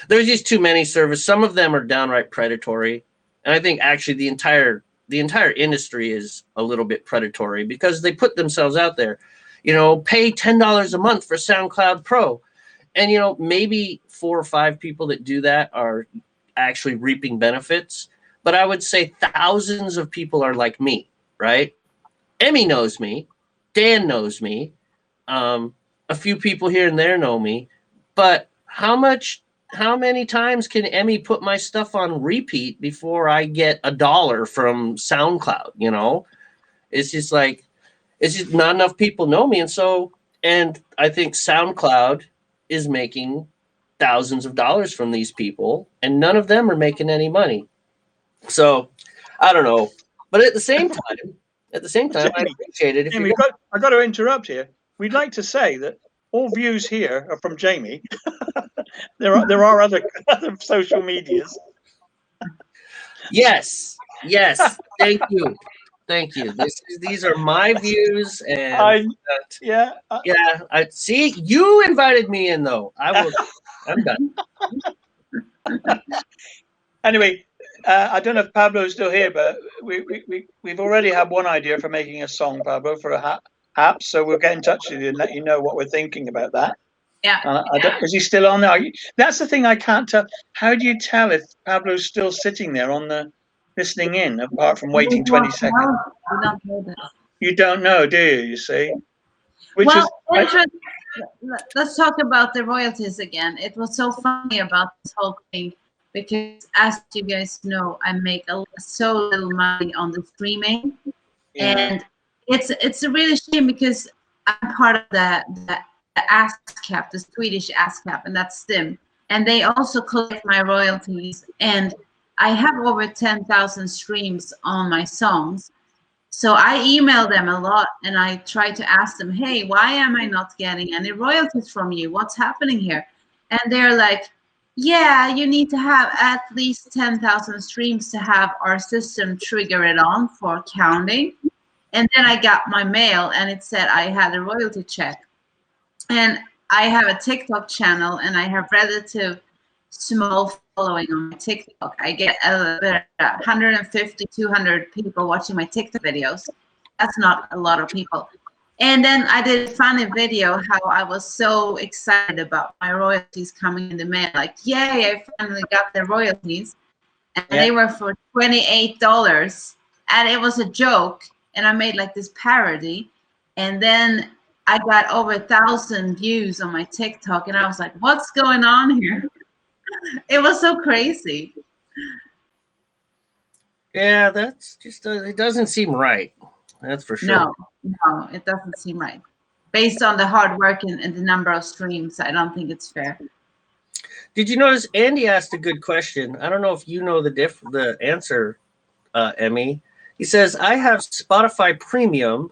There's just too many services. Some of them are downright predatory. And I think actually the entire the entire industry is a little bit predatory because they put themselves out there, you know, pay $10 a month for SoundCloud Pro. And, you know, maybe 4 or 5 people that do that are actually reaping benefits. But I would say thousands of people are like me, right? Emmy knows me. Dan knows me. A few people here and there know me. But how many times can Emmy put my stuff on repeat before I get $1 from SoundCloud? You know, it's just like, it's just not enough people know me. And I think SoundCloud is making thousands of dollars from these people, and none of them are making any money. So I don't know. But at the same time, I appreciate it. I got to interrupt here. We'd like to say that all views here are from Jamie. there are other social medias. Yes. Thank you. These are my views, and I see you invited me in though. I'm done. Anyway, I don't know if Pablo's still here, but we've already had one idea for making a song, Pablo, for a app. So we'll get in touch with you and let you know what we're thinking about that. Yeah. Is he still on there? That's the thing I can't tell. How do you tell if Pablo's still sitting there on the listening in, apart from waiting 20 seconds? We don't know that. You don't know, do you? You see? Let's talk about the royalties again. It was so funny about this whole thing because, as you guys know, I make so little money on the streaming, and it's a really shame because I'm part of the ASCAP, the Swedish ASCAP, and that's STIM, and they also collect my royalties, and I have over 10,000 streams on my songs. So I email them a lot and I try to ask them, hey, why am I not getting any royalties from you? What's happening here? And they're like, yeah, you need to have at least 10,000 streams to have our system trigger it on for counting. And then I got my mail and it said I had a royalty check. And I have a TikTok channel and I have relative small following on my TikTok. I get 150, 200 people watching my TikTok videos. That's not a lot of people. And then I did a funny video how I was so excited about my royalties coming in the mail. Like, yay, I finally got the royalties. And they were for $28. And it was a joke. And I made like this parody. And then I got over 1,000 views on my TikTok. And I was like, what's going on here? It was so crazy. Yeah, that's just, it doesn't seem right. That's for sure. No, it doesn't seem right. Based on the hard work and the number of streams, I don't think it's fair. Did you notice Andy asked a good question? I don't know if you know the answer, Emmy. He says, I have Spotify Premium.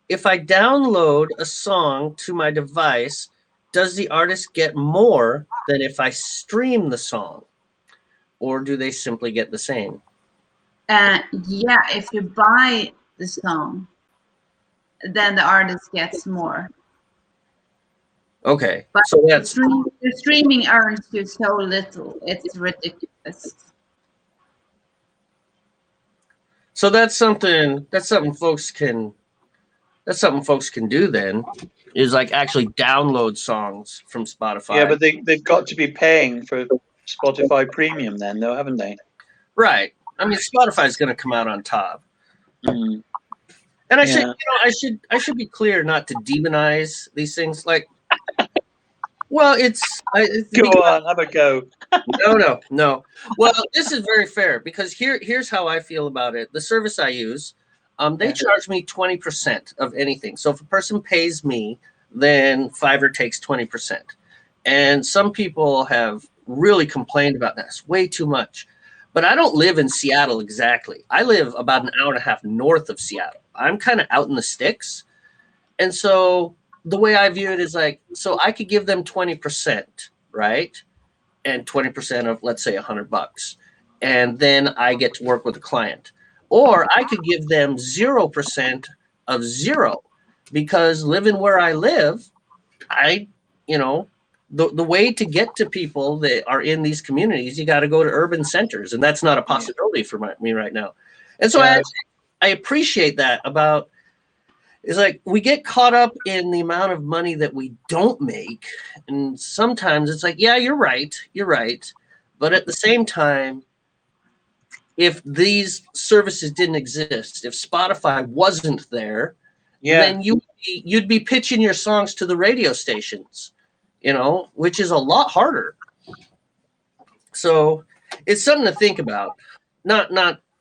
If I download a song to my device, does the artist get more than if I stream the song? Or do they simply get the same? Yeah, if you buy the song, then the artist gets more. Okay, but so that's the streaming earns you so little. It's ridiculous. So that's something folks can do then, is like actually download songs from Spotify. Yeah, but they've got to be paying for Spotify Premium then, though, haven't they? Right. I mean, Spotify is going to come out on top. Mm. And I should be clear not to demonize these things. Like, well, go on, have a go. No. Well, this is very fair because here's how I feel about it. The service I use, they charge me 20% of anything. So if a person pays me, then Fiverr takes 20%. And some people have really complained about that. It's way too much. But I don't live in Seattle exactly. I live about an hour and a half north of Seattle. I'm kind of out in the sticks. And so the way I view it is like, so I could give them 20%, right? And 20% of, let's say, $100. And then I get to work with a client. Or I could give them 0% of zero, because living where I live, the way to get to people that are in these communities, you got to go to urban centers, and that's not a possibility for me right now. And so Yeah. I appreciate that about, it's like we get caught up in the amount of money that we don't make. And sometimes it's like, yeah, you're right. But at the same time, if these services didn't exist, if Spotify wasn't there, Yeah. then you'd be pitching your songs to the radio stations, which is a lot harder. So it's something to think about. Not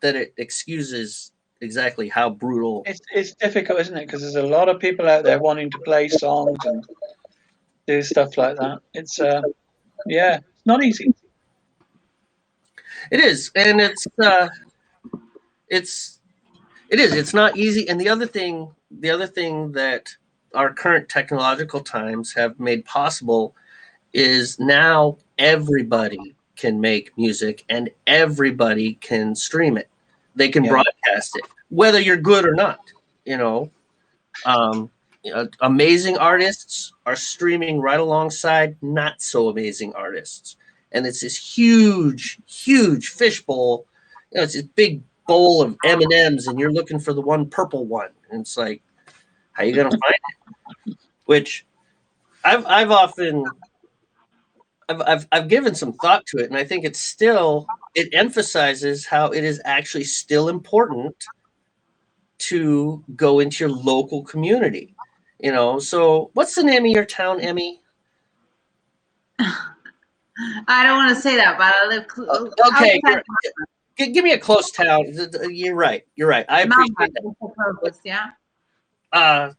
that it excuses exactly how brutal. It's difficult, isn't it? Because there's a lot of people out there wanting to play songs and do stuff like that. It's yeah, it's not easy. It is, and it's not easy. And the other thing that our current technological times have made possible is now everybody can make music and everybody can stream it. They can broadcast it, whether you're good or not. Amazing artists are streaming right alongside not so amazing artists. And it's this huge, huge fishbowl. It's this big bowl of M&Ms, and you're looking for the one purple one. And it's like, how are you going to find it? Which I've given some thought to it, and I think it emphasizes how it is actually still important to go into your local community. So what's the name of your town, Emmy? I don't want to say that, but I live okay. outside. Give me a close town. You're right. I appreciate that. Yeah.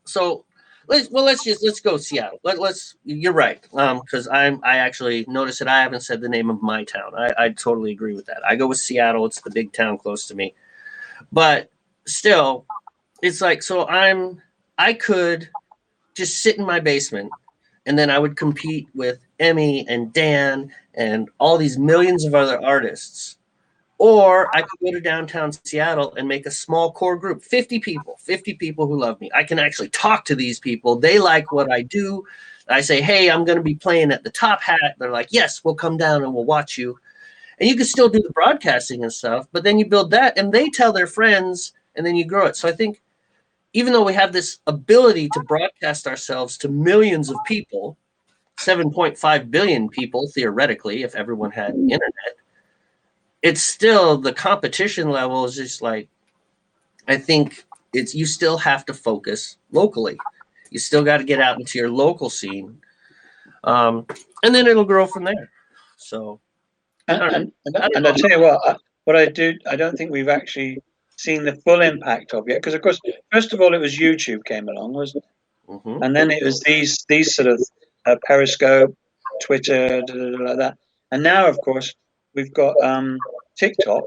So let's go Seattle. You're right. Because I actually noticed that I haven't said the name of my town. I totally agree with that. I go with Seattle. It's the big town close to me. But still, it's like, so I could just sit in my basement, and then I would compete with Emmy and Dan and all these millions of other artists. Or I could go to downtown Seattle and make a small core group, 50 people who love me. I can actually talk to these people. They like what I do. I say, hey, I'm going to be playing at the Top Hat. They're like, yes, we'll come down and we'll watch you. And you can still do the broadcasting and stuff, but then you build that and they tell their friends and then you grow it. So I think even though we have this ability to broadcast ourselves to millions of people, 7.5 billion people, theoretically, if everyone had internet, it's still, the competition level is just like, I think you still have to focus locally. You still got to get out into your local scene. And then it'll grow from there. So. And I tell you what I don't think we've actually seen the full impact of yet. Because of course, first of all, it was YouTube came along, wasn't it? Mm-hmm. And then it was these sort of Periscope, Twitter, like that. And now, of course, we've got TikTok,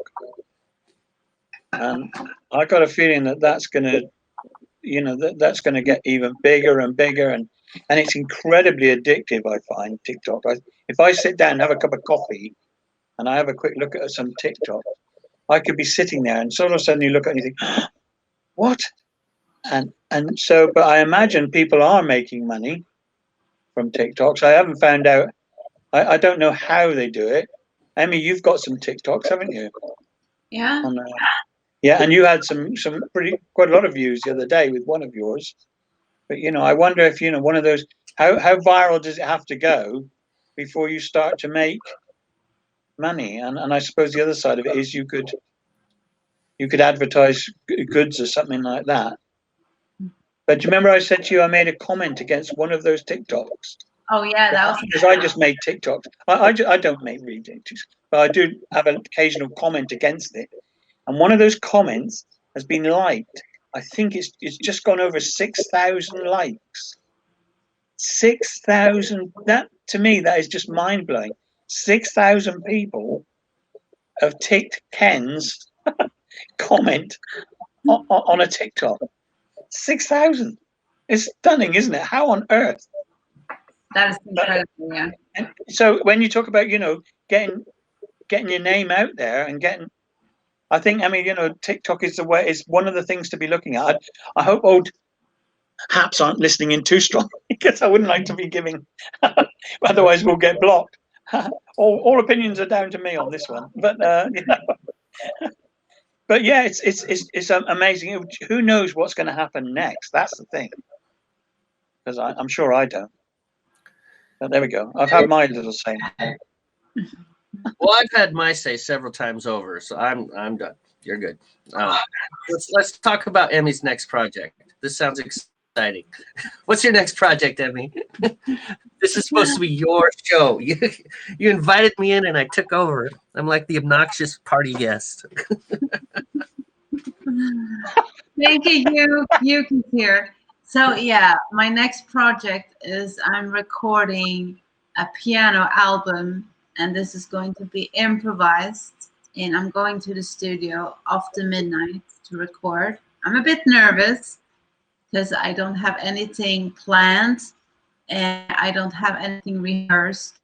and I got a feeling that's going to, that's going to get even bigger and bigger, and it's incredibly addictive. I find TikTok. If I sit down and have a cup of coffee, and I have a quick look at some TikTok, I could be sitting there, and all of a sudden you look at it and you think, what? And so, but I imagine people are making money from TikTok. So I haven't found out. I don't know how they do it. Emmy, you've got some TikToks, haven't you? Yeah. Yeah, and you had quite a lot of views the other day with one of yours. But I wonder if one of those. How viral does it have to go before you start to make money? And I suppose the other side of it is you could advertise goods or something like that. But do you remember I said to you I made a comment against one of those TikToks? Oh yeah, that was because I just make TikToks. I don't make really TikToks, but I do have an occasional comment against it. And one of those comments has been liked. I think it's just gone over 6,000 likes. 6,000. That to me, that is just mind blowing. 6,000 people have ticked Ken's comment on a TikTok. 6,000. It's stunning, isn't it? How on earth? That is incredible, yeah. And so when you talk about, getting your name out there and I think, TikTok is one of the things to be looking at. I hope old haps aren't listening in too strong because I wouldn't like to be giving, otherwise we'll get blocked. All opinions are down to me on this one, but but yeah, it's amazing. Who knows what's going to happen next? That's the thing. Because I'm sure I don't. But there we go. I've had my little say. Well, I've had my say several times over, so I'm done. You're good. Let's talk about Emmy's next project. This sounds exciting. What's your next project, Emmy? This is supposed to be your show. You invited me in, and I took over. I'm like the obnoxious party guest. Thank you, you can hear. So yeah, my next project is I'm recording a piano album, and this is going to be improvised. And I'm going to the studio after midnight to record. I'm a bit nervous because I don't have anything planned and I don't have anything rehearsed,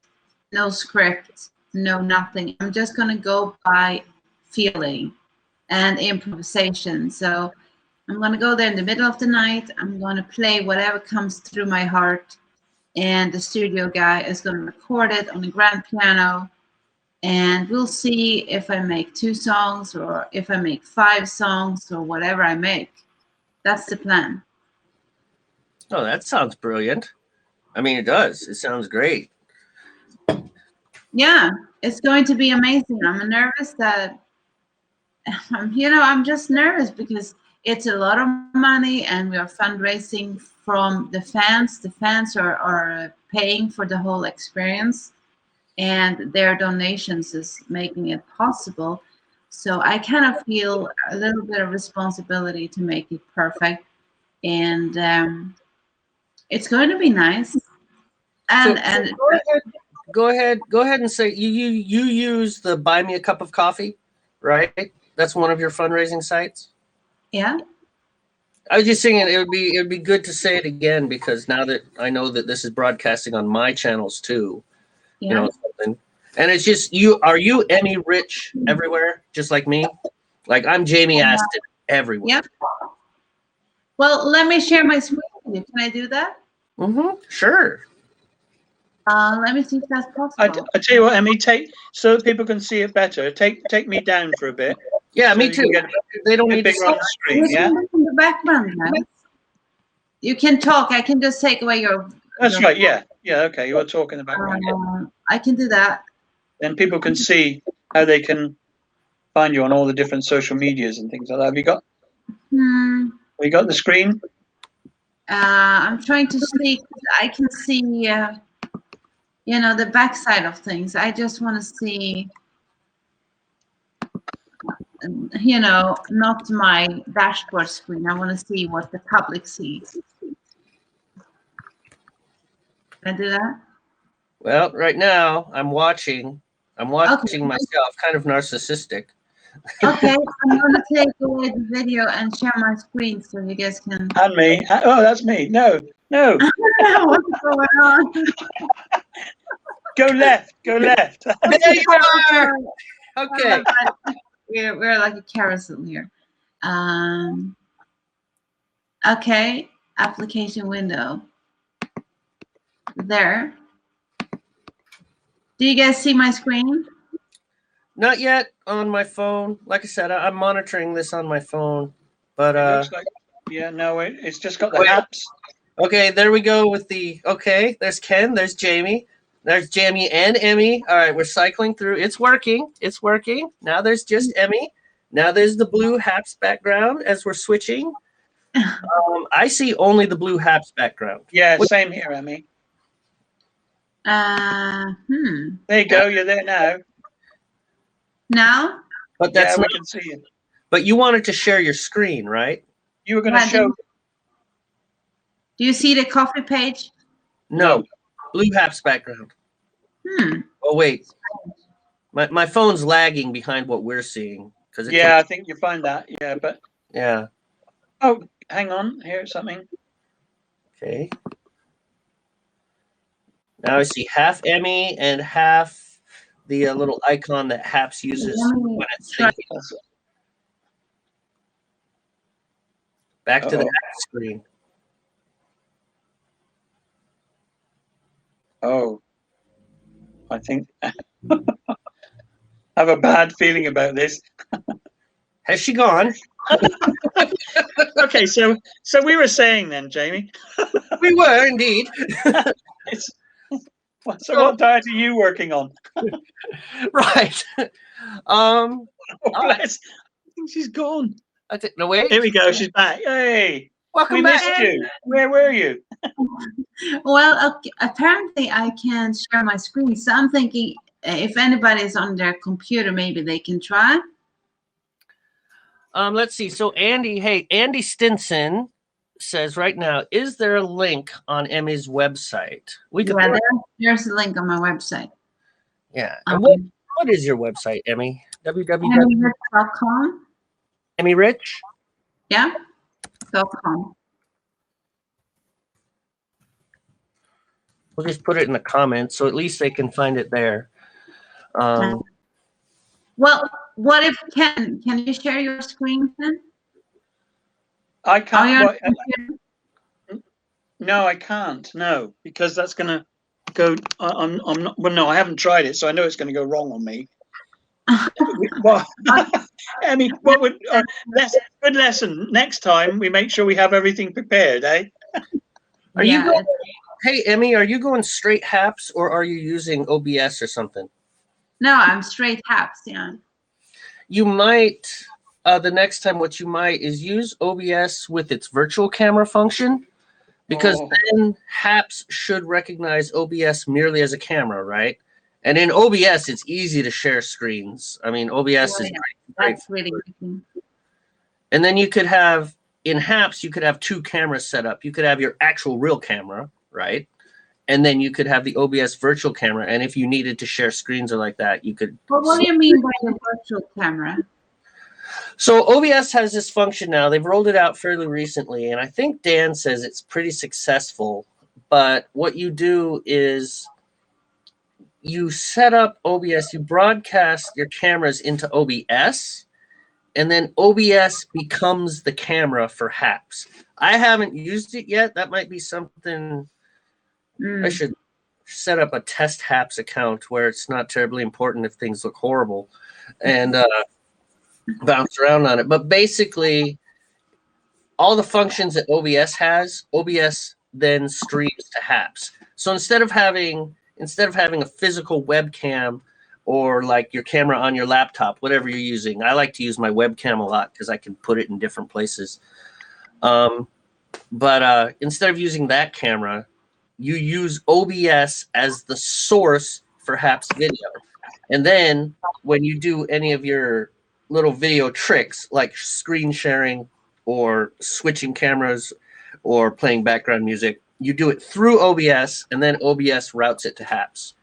no script, no nothing. I'm just gonna go by feeling and improvisation. So I'm gonna go there in the middle of the night. I'm gonna play whatever comes through my heart, and the studio guy is gonna record it on the grand piano. And we'll see if I make 2 songs or if I make 5 songs or whatever I make. That's the plan. Oh, that sounds brilliant. I mean, it does. It sounds great. Yeah, it's going to be amazing. I'm nervous that, I'm just nervous because it's a lot of money and we are fundraising from the fans. The fans are paying for the whole experience, and their donations is making it possible. So I kind of feel a little bit of responsibility to make it perfect, and it's going to be nice. And So go ahead and say you use the Buy Me a Cup of Coffee, right? That's one of your fundraising sites. yeah, I was just saying it would be good to say it again, because now that I know that this is broadcasting on my channels too, yeah. you know something. And it's just are you Emmy Rich everywhere, just like me? Like I'm Jamie Aston everywhere. Yep. Well, let me share my screen with you. Can I do that? Sure. Let me see if that's possible. I tell you what, Emmy, so that people can see it better. Take me down for a bit. Yeah, so me you too. can get They don't a need to bigger see on it. the screen. You Yeah, can look in the background, guys. You can talk. I can just take away your. that's right. Yeah. Okay, you're talking about right. I can do that. Then people can see how they can find you on all the different social medias and things like that. Have you got the screen? I'm trying to see. I can see, the backside of things. I just want to see, not my dashboard screen. I want to see what the public sees. Can I do that? Well, right now I'm watching myself, kind of narcissistic. Okay, I'm going to take away the video and share my screen so you guys can. And me. Oh, that's me. No. What's going on? Go left. There you are. Okay. We're like a carousel here. Okay, application window. There. Do you guys see my screen? Not yet on my phone. Like I said, I'm monitoring this on my phone. But Looks like, it's just got the Wait. apps. Okay, there we go with the. Okay, there's Ken. There's Jamie. There's Jamie and Emmy. All right, we're cycling through. It's working. Now there's just Emmy. Now there's the blue Haps background as we're switching. I see only the blue Haps background. Yeah, same here, Emmy. There you go. You're there now. Now? But that's we not. can see you. But you wanted to share your screen, right? You were going to show. Do you see the coffee page? No, blue Haps background. Oh wait, my phone's lagging behind what we're seeing because. I think you find that. Yeah, but. Yeah. Oh, hang on. Here's something. Okay. Now I see half Emmy and half the little icon that Haps uses when it's thinking. Back to the Haps screen. Oh, I think I have a bad feeling about this. Has she gone? Okay, so we were saying then, Jamie. We were indeed. It's, so what diet are you working on? Right. Oh, bless. I think she's gone. I think no wait. Here we go. She's back. Hey, Welcome we back. missed you. Where were you? Well, okay, apparently I can share my screen, so I'm thinking if anybody's on their computer, maybe they can try. Let's see. So Andy Stinson says right now, is there a link on Emmy's website? We could. Yeah, there's a link on my website. Yeah. And what is your website, Emmy? Emmyrich.com. Emmy Rich? Yeah. .com. We'll just put it in the comments so at least they can find it there. Well, what if can you share your screen then? I can't. Oh, yeah. No, I can't. No, because that's going to go. I'm not. Well, no, I haven't tried it, so I know it's going to go wrong on me. Well, Emmy, what would good lesson? Next time we make sure we have everything prepared, eh? Are you going, hey Emmy, are you going straight HAPS or are you using OBS or something? No, I'm straight HAPS, yeah. You might the next time what you might is use OBS with its virtual camera function, because then HAPS should recognize OBS merely as a camera, right? And in OBS, it's easy to share screens. I mean, OBS is great. That's really good. And then you could have, in HAPS, you could have two cameras set up. You could have your actual real camera, right? And then you could have the OBS virtual camera. And if you needed to share screens or like that, you could. Well, what do you mean by the virtual camera? So OBS has this function now. They've rolled it out fairly recently. And I think Dan says it's pretty successful. But what you do is you set up OBS, you broadcast your cameras into OBS, and then OBS becomes the camera for HAPS. I haven't used it yet. That might be something I should set up a test HAPS account where it's not terribly important if things look horrible and bounce around on it. But basically, all the functions that OBS has, OBS then streams to HAPS. So instead of having a physical webcam or like your camera on your laptop, whatever you're using, I like to use my webcam a lot because I can put it in different places. But instead of using that camera, you use OBS as the source for HAPS video. And then when you do any of your little video tricks like screen sharing or switching cameras or playing background music, you do it through OBS, and then OBS routes it to HAPS.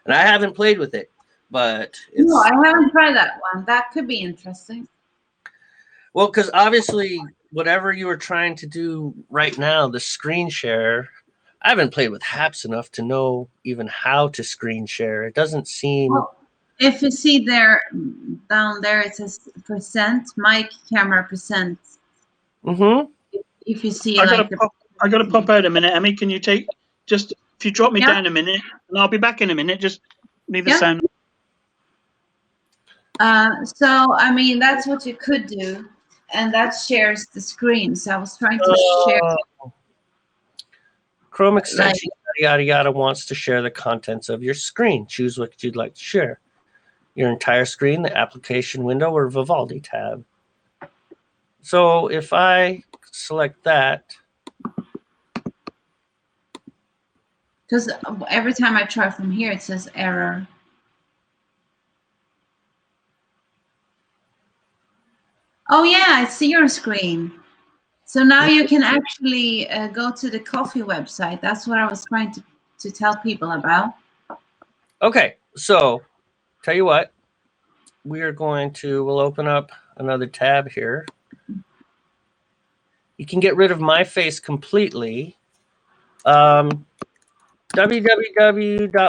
And I haven't played with it, but it's... No, I haven't tried that one. That could be interesting. Well, because obviously, whatever you were trying to do right now, the screen share, I haven't played with HAPS enough to know even how to screen share. It doesn't seem... Well, if you see there, down there, it says percent, mic camera percent. Mm-hmm. If you see I got to pop out a minute. Emmy, can you if you drop me down a minute, and I'll be back in a minute. Just leave the sound. So, I mean, that's what you could do. And that shares the screen. So I was trying to share. Chrome extension, yada, yada, wants to share the contents of your screen. Choose what you'd like to share. Your entire screen, the application window, or Vivaldi tab. So if I select that. Because every time I try from here, it says error. Oh, yeah, I see your screen. So now you can actually go to the Ko-fi website. That's what I was trying to tell people about. Okay, so tell you what, we'll open up another tab here. You can get rid of my face completely. www.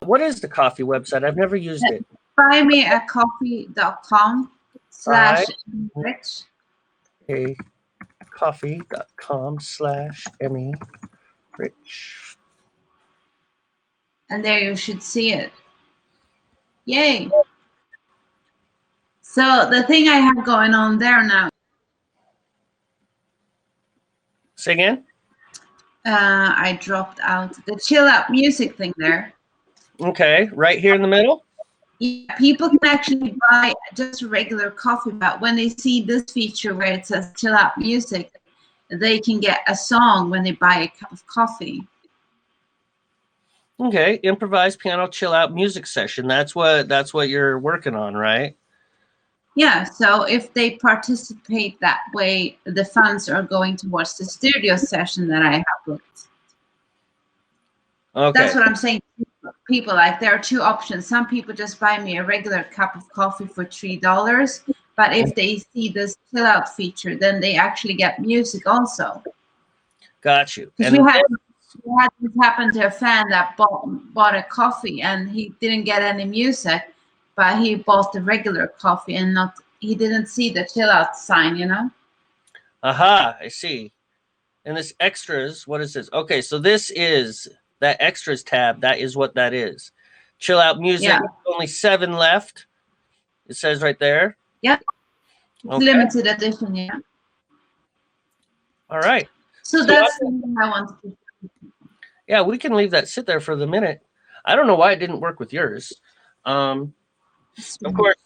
What is the Ko-fi website? I've never used it. buymeacoffee.com/Rich. Okay, coffee.com/Emmy Rich. And there you should see it. Yay. So the thing I have going on there now, Say again? I dropped out the chill out music thing there. Okay, right here in the middle? Yeah, people can actually buy just regular coffee, but when they see this feature where it says chill out music, they can get a song when they buy a cup of coffee. Okay, improvised piano chill out music session. That's what you're working on, right? Yeah, so if they participate that way, the funds are going towards the studio session that I have booked. Okay. That's what I'm saying. People, like, there are two options. Some people just buy me a regular cup of coffee for $3, but if they see this chill out feature, then they actually get music also. Got you. Because we had this happen to a fan that bought a coffee and he didn't get any music, but he bought the regular coffee and he didn't see the chill out sign, you know? Aha, I see. And this extras, what is this? Okay, so this is that extras tab. That is what that is. Chill out music. Yeah. Only 7 left. It says right there. Yep. It's Okay. limited edition, yeah. All right. So that's something I wanted to do. Yeah, we can leave that sit there for the minute. I don't know why it didn't work with yours. Of course,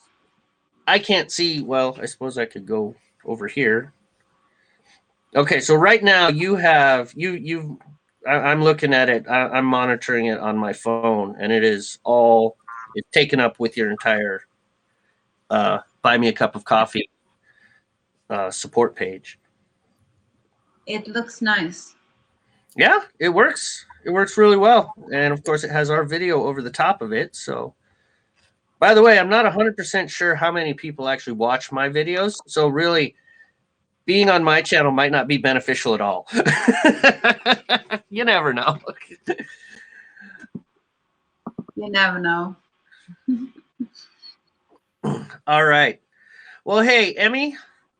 I can't see. Well, I suppose I could go over here. Okay, so right now you have I'm looking at it. I'm monitoring it on my phone, and it's taken up with your entire buy me a cup of coffee support page. It looks nice. Yeah, it works. It works really well, and of course, it has our video over the top of it. So, by the way, I'm not 100% sure how many people actually watch my videos. So, really, being on my channel might not be beneficial at all. You never know. You never know. All right. Well, hey, Emmy,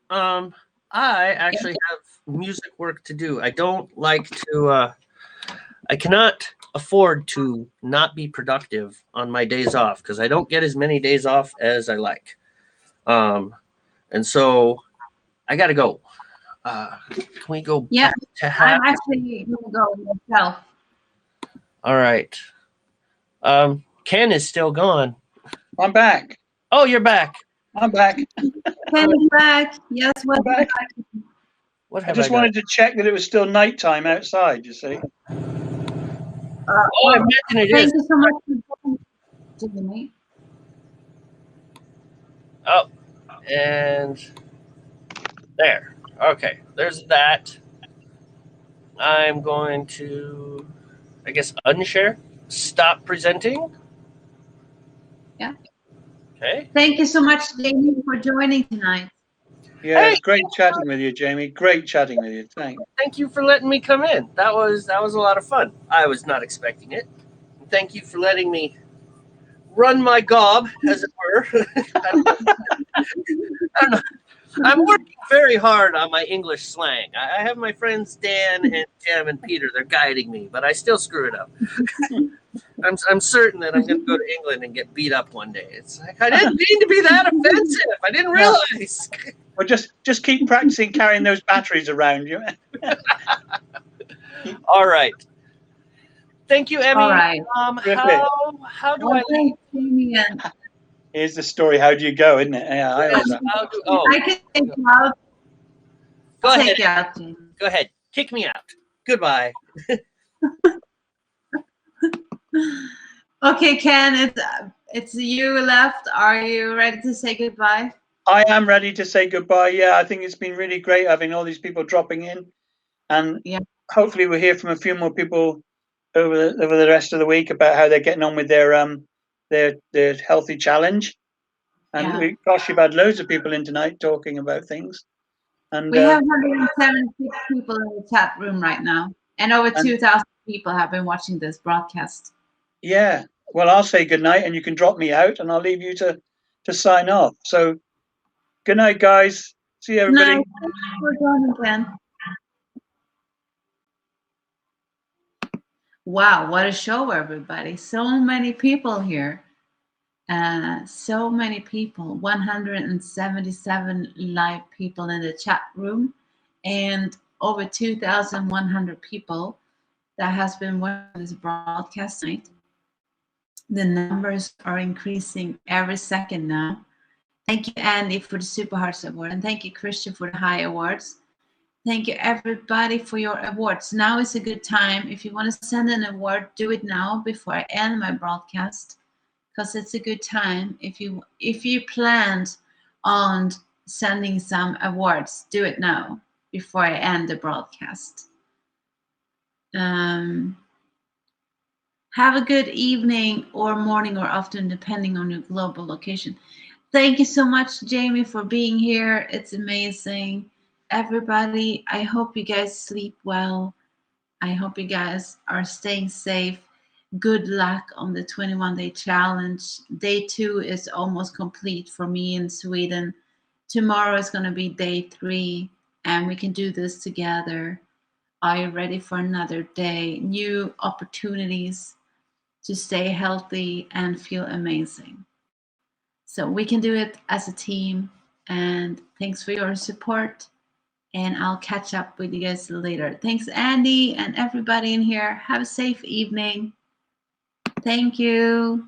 I actually have music work to do. I don't like to, I cannot afford to not be productive on my days off because I don't get as many days off as I like. And so I got to go. Can we go? Yeah, to I'm actually going to go myself. All right. Ken is still gone. I'm back. Oh, you're back. I'm back. Ken is back. Yes, I'm back. What I have just got? wanted to check that it was still nighttime outside, you see. Oh, I imagine it is. Thank you so much for joining me. Oh, and there. Okay, there's that. I'm going to, I guess, unshare. Stop presenting. Yeah. Okay. Thank you so much, Jamie, for joining tonight. Yeah, Hey! it's great chatting with you, Jamie. Great chatting with you. Thanks. Thank you for letting me come in. That was a lot of fun. I was not expecting it. Thank you for letting me run my gob, as it were. I don't know. I'm working very hard on my English slang. I have my friends Dan and Jim and Peter. They're guiding me, but I still screw it up. I'm certain that I'm going to go to England and get beat up one day. It's like, I didn't mean to be that offensive. I didn't realize. Well, just keep practicing carrying those batteries around you. All right. Thank you, Emmy. All right. How do I leave? Jamie, and Here's the story. How do you go, isn't it? Yeah, I always I can take you out. Go I'll ahead. take you out, Jamie. Go ahead. Kick me out. Goodbye. Okay, Ken, it's you left. Are you ready to say goodbye? I am ready to say goodbye. Yeah, I think it's been really great having all these people dropping in, and Yeah. hopefully we'll hear from a few more people over the rest of the week about how they're getting on with their healthy challenge. And gosh, you've had loads of people in tonight talking about things. And We have 176 people in the chat room right now, and over 2,000 people have been watching this broadcast. yeah, well, I'll say good night, and you can drop me out, and I'll leave you to sign off. So, good night, guys. See you, everybody. Night. Thank you for joining, Ken. Wow, what a show, everybody. So many people here. So many people, 177 live people in the chat room, and over 2,100 people that has been watching this broadcast tonight. The numbers are increasing every second now. Thank you, Andy, for the Super Hearts Award, and thank you, Christian, for the high awards. Thank you, everybody, for your awards. Now is a good time. If you want to send an award, do it now before I end my broadcast, because it's a good time. If you planned on sending some awards, do it now before I end the broadcast. Have a good evening or morning or afternoon, depending on your global location. Thank you so much, Jamie, for being here. It's amazing. Everybody, I hope you guys sleep well. I hope you guys are staying safe. Good luck on the 21-day challenge. Day 2 is almost complete for me in Sweden. Tomorrow is going to be day 3, and we can do this together. Are you ready for another day? New opportunities to stay healthy and feel amazing. So we can do it as a team. And thanks for your support. And I'll catch up with you guys later. Thanks, Andy, and everybody in here. Have a safe evening. Thank you.